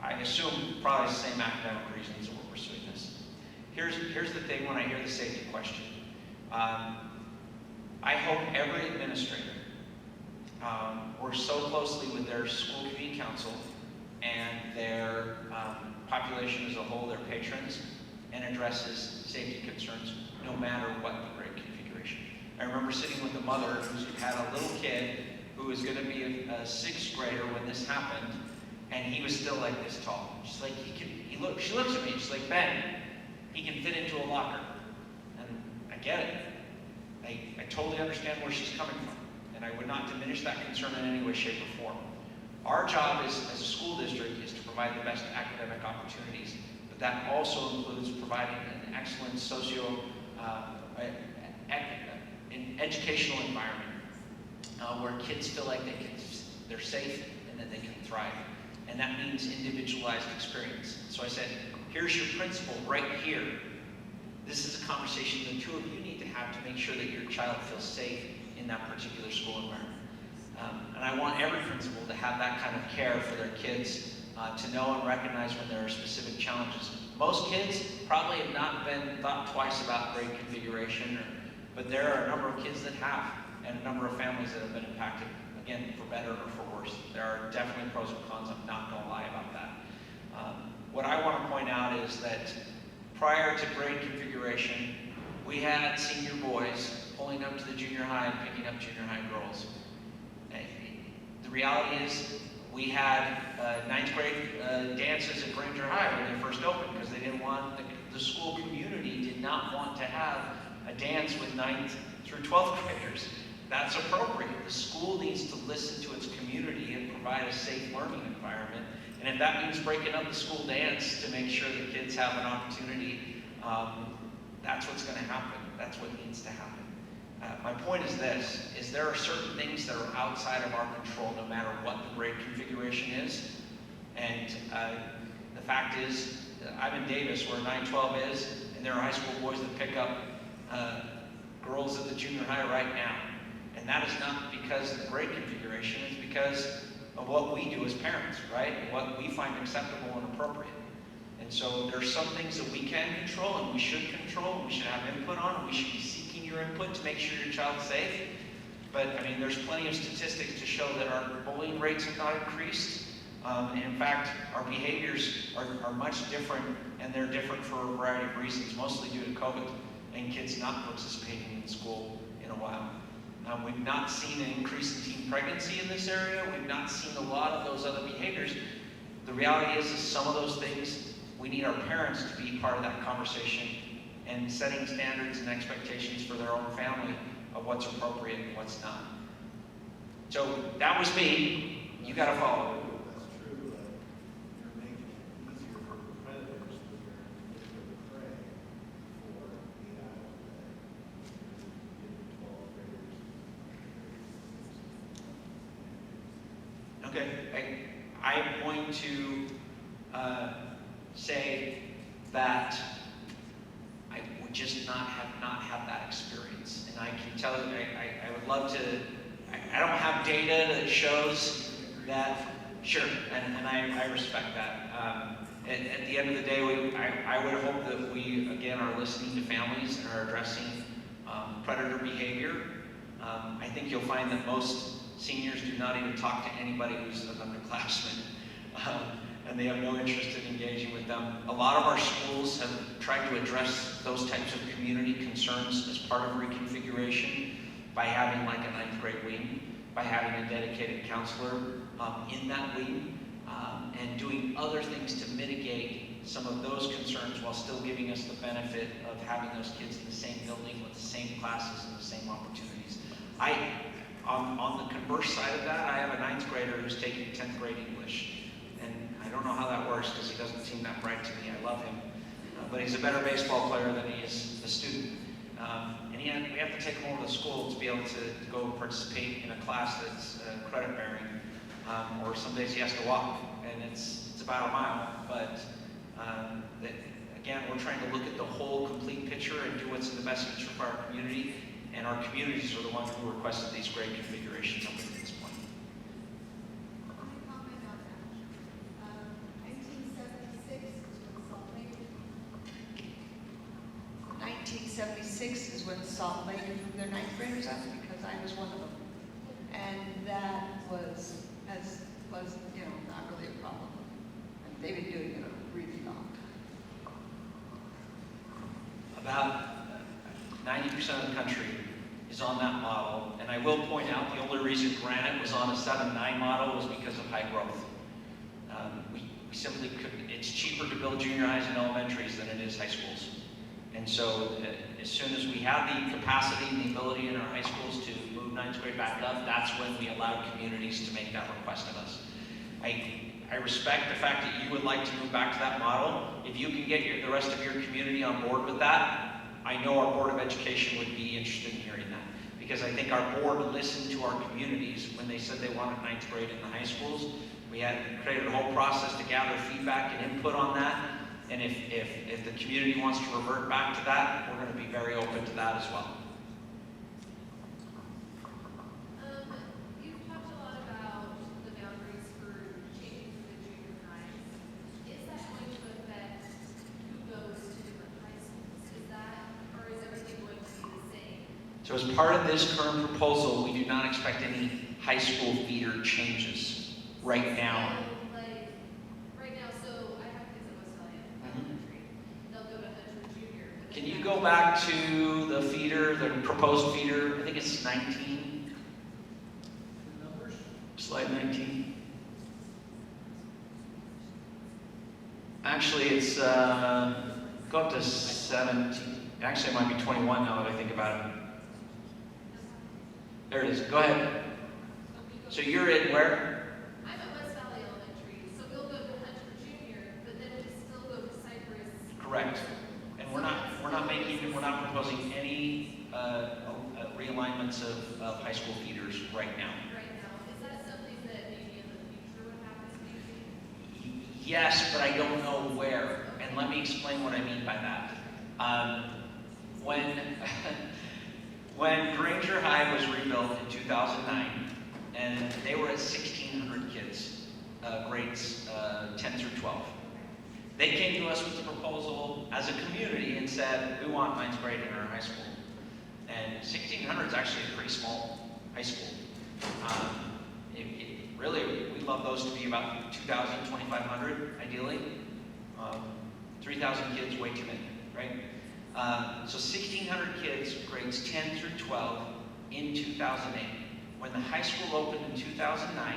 I assume probably the same academic reasons that we're pursuing this. Here's the thing when I hear the safety question. I hope every administrator works so closely with their school community council and their population as a whole, their patrons, and addresses safety concerns no matter what the grade configuration. I remember sitting with a mother who had a little kid who was going to be a 6th grader when this happened, and he was still like this tall. She's like, she looks at me, she's like, Ben, he can fit into a locker. And I get it. I totally understand where she's coming from, and I would not diminish that concern in any way, shape, or form. Our job as a school district is to provide the best academic opportunities, but that also includes providing an excellent an educational environment where kids feel like they're safe and that they can thrive. And that means individualized experience. So I said, here's your principal right here. This is a conversation the two of you need to have to make sure that your child feels safe in that particular school environment. And I want every principal to have that kind of care for their kids, to know and recognize when there are specific challenges. Most kids probably have not been thought twice about grade configuration, but there are a number of kids that have, and a number of families that have been impacted, again, for better or for worse. There are definitely pros and cons. I'm not going to lie about that. What I want to point out is that prior to grade configuration, we had senior boys pulling up to the junior high and picking up junior high girls. The reality is we had ninth grade dances at Granger High when they first opened because they didn't want, the school community did not want to have a dance with 9th through 12th graders. That's appropriate. The school needs to listen to its community and provide a safe learning environment. And if that means breaking up the school dance to make sure the kids have an opportunity, that's what's going to happen. That's what needs to happen. My point is this, is there are certain things that are outside of our control no matter what the grade configuration is. And the fact is, I'm in Davis where 912 is, and there are high school boys that pick up girls at the junior high right now. And that is not because of the grade configuration, it's because of what we do as parents, right? And what we find acceptable and appropriate. And so there's some things that we can control and we should control and we should have input on, and we should be seeking your input to make sure your child's safe. But I mean, there's plenty of statistics to show that our bullying rates have not increased. And in fact, our behaviors are much different, and they're different for a variety of reasons, mostly due to COVID and kids not participating in school in a while. We've not seen an increase in teen pregnancy in this area. We've not seen a lot of those other behaviors. The reality is some of those things, we need our parents to be part of that conversation and setting standards and expectations for their own family of what's appropriate and what's not. So that was me. You got to follow. That's true, but you're making it easier for predators that are looking to prey for 8 hours a day. Giving 12 graders. Okay, I'm going to say that I would just not have that experience. And I can tell you, I would love to, I don't have data that shows that, sure, and I respect that. At the end of the day, I would hope that we, again, are listening to families and are addressing predator behavior. I think you'll find that most seniors do not even talk to anybody who's an underclassman, and they have no interest in engaging with them. A lot of our schools have tried to address those types of community concerns as part of reconfiguration by having like a 9th grade wing, by having a dedicated counselor in that wing, and doing other things to mitigate some of those concerns while still giving us the benefit of having those kids in the same building with the same classes and the same opportunities. On the converse side of that, I have a 9th grader who's taking 10th grade English. And I don't know how that works because he doesn't seem that bright to me. I love him. But he's a better baseball player than he is a student. And we have to take him over to school to be able to go participate in a class that's credit bearing. Or some days he has to walk, and it's about a mile. But again, we're trying to look at the whole complete picture and do what's in the best interest of our community. And our communities are the ones who requested these grade configurations up to this point. Let me comment on that. 1976 is when Salt Lake moved their 9th graders up, because I was one of them. And that was not really a problem. And they've been doing it a really long time. About 90% of the country is on that model, and I will point out the only reason Granite was on a 7-9 model was because of high growth. We simply couldn't, it's cheaper to build junior highs and elementaries than it is high schools. And so as soon as we have the capacity and the ability in our high schools to move ninth grade back up, that's when we allow communities to make that request of us. I respect the fact that you would like to move back to that model. If you can get the rest of your community on board with that, I know our Board of Education would be interested in hearing that. Because I think our board listened to our communities when they said they wanted ninth grade in the high schools. We had created a whole process to gather feedback and input on that. And if the community wants to revert back to that, we're going to be very open to that as well. You've talked a lot about the boundaries for changing for the junior highs. Is that going to affect who goes to different high schools? Is that, or is everything going to be the same? So as part of this current proposal, we do not expect any high school feeder changes right now. So, like, right now, so I have kids at Westphalia Elementary. They'll go to Hunter Junior. but Can then you after go back to the feeder, the proposed feeder? I think it's 19. Numbers? Slide 19. Actually, it's go up to 17. Actually, it might be 21 now that I think about it. There it is. Go ahead. So you're in where? I'm at West Valley Elementary, so we'll go to Hunter Junior, but then we still go to Cypress. Correct. And we're not proposing any realignments of high school feeders right now. Right now, is that something that maybe in the future would happen to you? Yes, but I don't know where. And let me explain what I mean by that. When Granger High was rebuilt in 2009, and they were at 1,600 kids, grades 10 through 12. They came to us with a proposal as a community and said, we want ninth grade in our high school. And 1,600 is actually a pretty small high school. Really, we love those to be about 2,000, 2,500, ideally. 3,000 kids, way too many, right? So 1,600 kids, grades 10 through 12, in 2008. When the high school opened in 2009,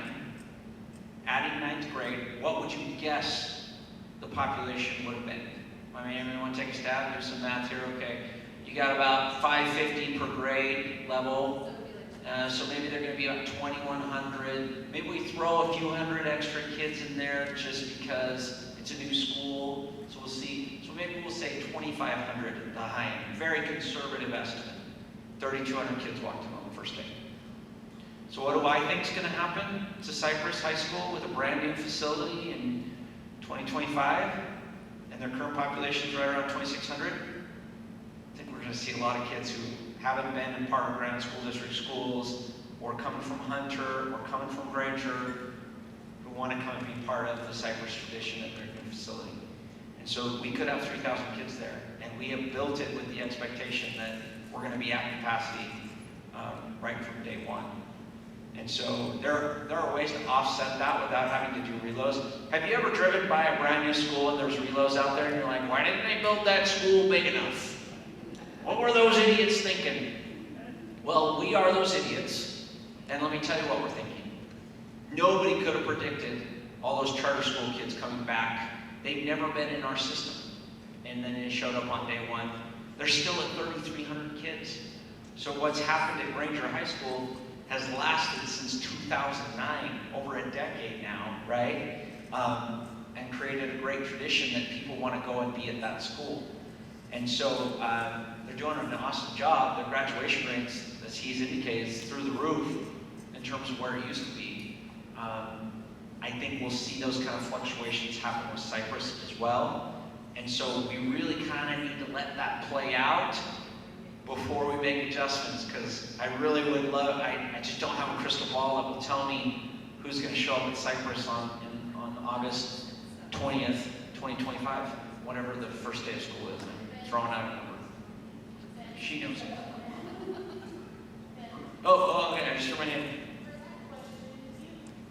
adding ninth grade, what would you guess the population would have been? I mean, anyone take a stab, do some math here? Okay. You got about 550 per grade level. So maybe they're going to be about 2,100. Maybe we throw a few hundred extra kids in there just because it's a new school. So we'll see. So maybe we'll say 2,500 at the high end. Very conservative estimate. 3,200 kids walked in on the first day. So what do I think is going to happen to Cypress High School with a brand new facility in 2025? And their current population is right around 2,600? I think we're going to see a lot of kids who haven't been in Parker Grant School District schools, or coming from Hunter, or coming from Granger, who want to come and be part of the Cypress tradition at their new facility. And so we could have 3,000 kids there, and we have built it with the expectation that we're going to be at capacity right from day one. And so there are ways to offset that without having to do reloads. Have you ever driven by a brand new school and there's reloads out there and you're like, why didn't they build that school big enough? What were those idiots thinking? Well, we are those idiots. And let me tell you what we're thinking. Nobody could have predicted all those charter school kids coming back. They've never been in our system. And then they showed up on day one. They're still at 3,300 kids. So what's happened at Granger High School has lasted since 2009, over a decade now, right? And created a great tradition that people want to go and be at that school. And so they're doing an awesome job. Their graduation rates, as he's indicated, is through the roof in terms of where it used to be. I think we'll see those kind of fluctuations happen with Cypress as well. And so we really kind of need to let that play out before we make adjustments, because I really would love, I just don't have a crystal ball that will tell me who's going to show up at Cypress on August 20th, 2025, whenever the first day of school is. I'm throwing out a number. She knows it. Oh, okay, I just threw my name.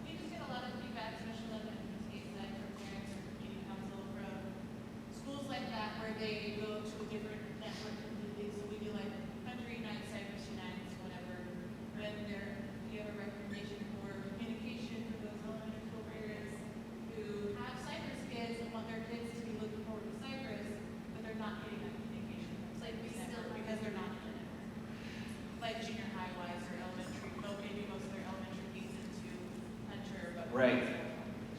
We just get a lot of feedback, especially on the state side from parents or community council from schools like that where they go to a different network completely. So we do like Country United, Cypress United, whatever. When you have a recommendation for communication for those elementary school parents who have Cypress kids and want their kids to be looking forward to Cypress, but they're not getting that communication from Right.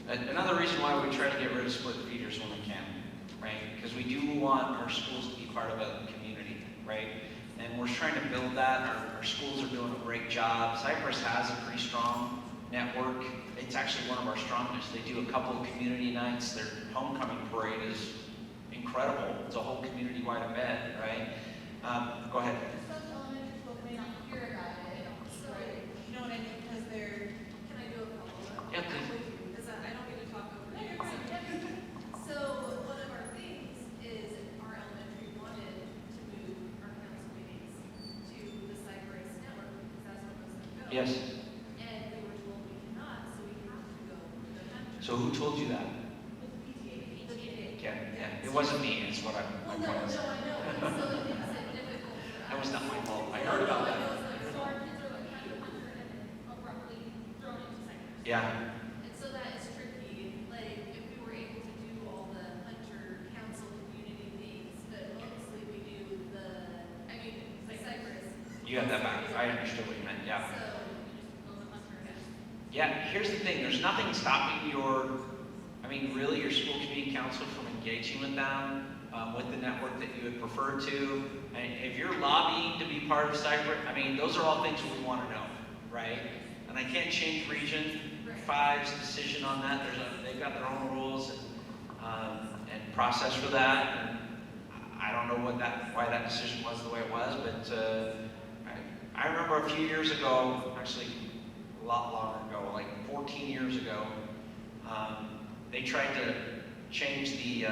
Another reason why we try to get rid of split feeders when we can, right? Because we do want our schools to be part of a community, right? And we're trying to build that. Our schools are doing a great job. Cypress has a pretty strong network. It's actually one of our strongest. They do a couple of community nights. Their homecoming parade is incredible. It's a whole community-wide event, right? Go ahead. Some elementary schools may not hear about it, so, you know what I mean, because they're, can I do a follow-up? Yeah, please. Because I don't get to talk over you. So, one of our things is our elementary wanted to move our council meetings to the Cypress network, because that's where most of them go. Yes. And we were told we cannot, so we have to go to the Hunter. So who told you that? With PTA. The PTA. Yeah. It wasn't me. It's what my Well, no, point is. I know, but so it makes it difficult for us. That was not my fault. I heard about that. So our kids are like kind of Hunter and then abruptly thrown into Cypress. Yeah. And so that is tricky, like, if we were able to do all the Hunter Council community things, but mostly we do the Cypress. You got that back. I understood what you meant. Yeah. So, we just build a Hunter again. Yeah, here's the thing, there's nothing stopping really your school community council from engaging with them, with the network that you would prefer to. And if you're lobbying to be part of Cypress, those are all things we want to know, right? And I can't change Region 5's decision on that. They've got their own rules and process for that. And I don't know why that decision was the way it was, but I remember a few years ago, actually a lot longer ago, like 14 years ago, they tried to change the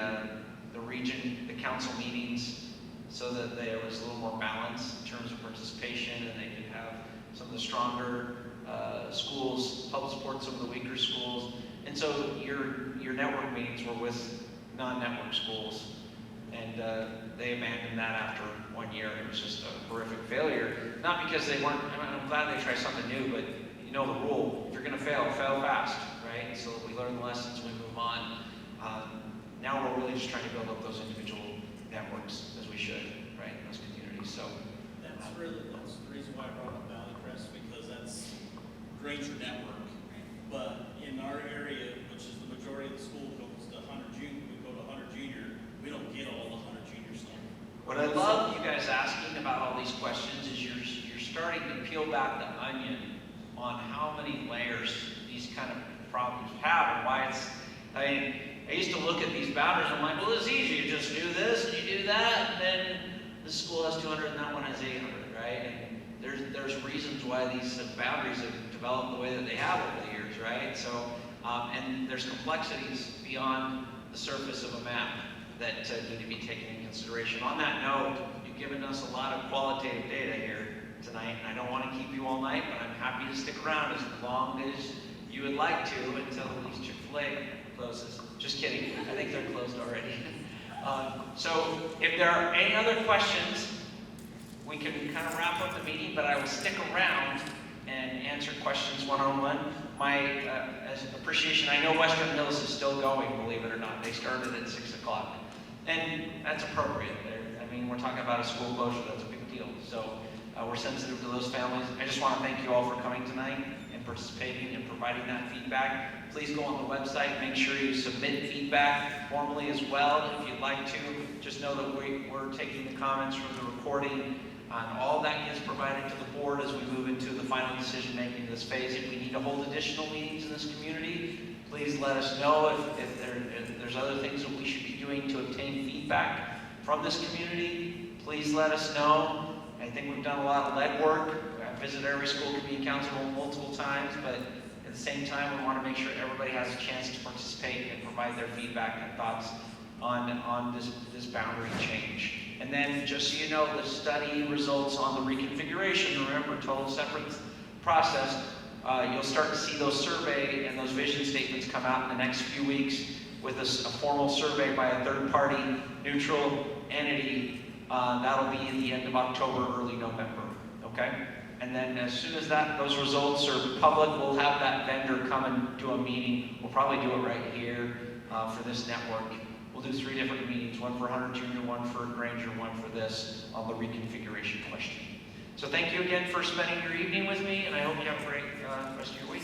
council meetings so that there was a little more balance in terms of participation, and they could have some of the stronger schools help support some of the weaker schools. And so your network meetings were with non-network schools, and they abandoned that after 1 year. It was just a horrific failure. Not because they weren't, I'm glad they tried something new, but you know the rule. If you're going to fail fast, right? So we learn the lessons, we move on. Now we're really just trying to build up those individual networks as we should, right, in those communities. So That's the reason why I brought up Valley Crest, because that's Granger Network. But in our area, which is the majority of the school goes to Hunter Junior, we go to Hunter Junior, we don't get all the Hunter Junior stuff. what I love you guys asking about all these questions is you're starting to peel back the onion on how many layers these kind of problems have and why it's, I used to look at these boundaries and I'm like, well, it's easy. You just do this and you do that, and then this school has 200 and that one has 800, right? And there's reasons why these boundaries have developed the way that they have over the years, right? So, and there's complexities beyond the surface of a map that need to be taken into consideration. On that note, you've given us a lot of qualitative data here tonight, and I don't want to keep you all night, but I'm happy to stick around as long as you would like to until at least Chick-fil-A closes. Just kidding, I think they're closed already. So if there are any other questions, we can kind of wrap up the meeting, but I will stick around and answer questions one-on-one. My as appreciation, I know Western Hills is still going, believe it or not. They started at 6 o'clock. And that's appropriate. We're talking about a school closure, that's a big deal. So we're sensitive to those families. I just want to thank you all for coming tonight and participating and providing that feedback. Please go on the website, make sure you submit feedback formally as well if you'd like to. Just know that we're taking the comments from the recording. All that gets provided to the board as we move into the final decision making in this phase. If we need to hold additional meetings in this community, please let us know if there's other things that we should be doing to obtain feedback from this community. Please let us know. I think we've done a lot of legwork. I've visited every school community council multiple times, but at the same time, we want to make sure everybody has a chance to participate and provide their feedback and thoughts on this boundary change. And then, just so you know, the study results on the reconfiguration, remember, total separate process, you'll start to see those survey and those vision statements come out in the next few weeks with a formal survey by a third-party neutral entity. That'll be at the end of October, early November, okay? And then as soon as those results are public, we'll have that vendor come and do a meeting. We'll probably do it right here for this network. We'll do 3 different meetings, one for Hunter Junior, one for Granger, one for this on the reconfiguration question. So thank you again for spending your evening with me, and I hope you have a great rest of your week.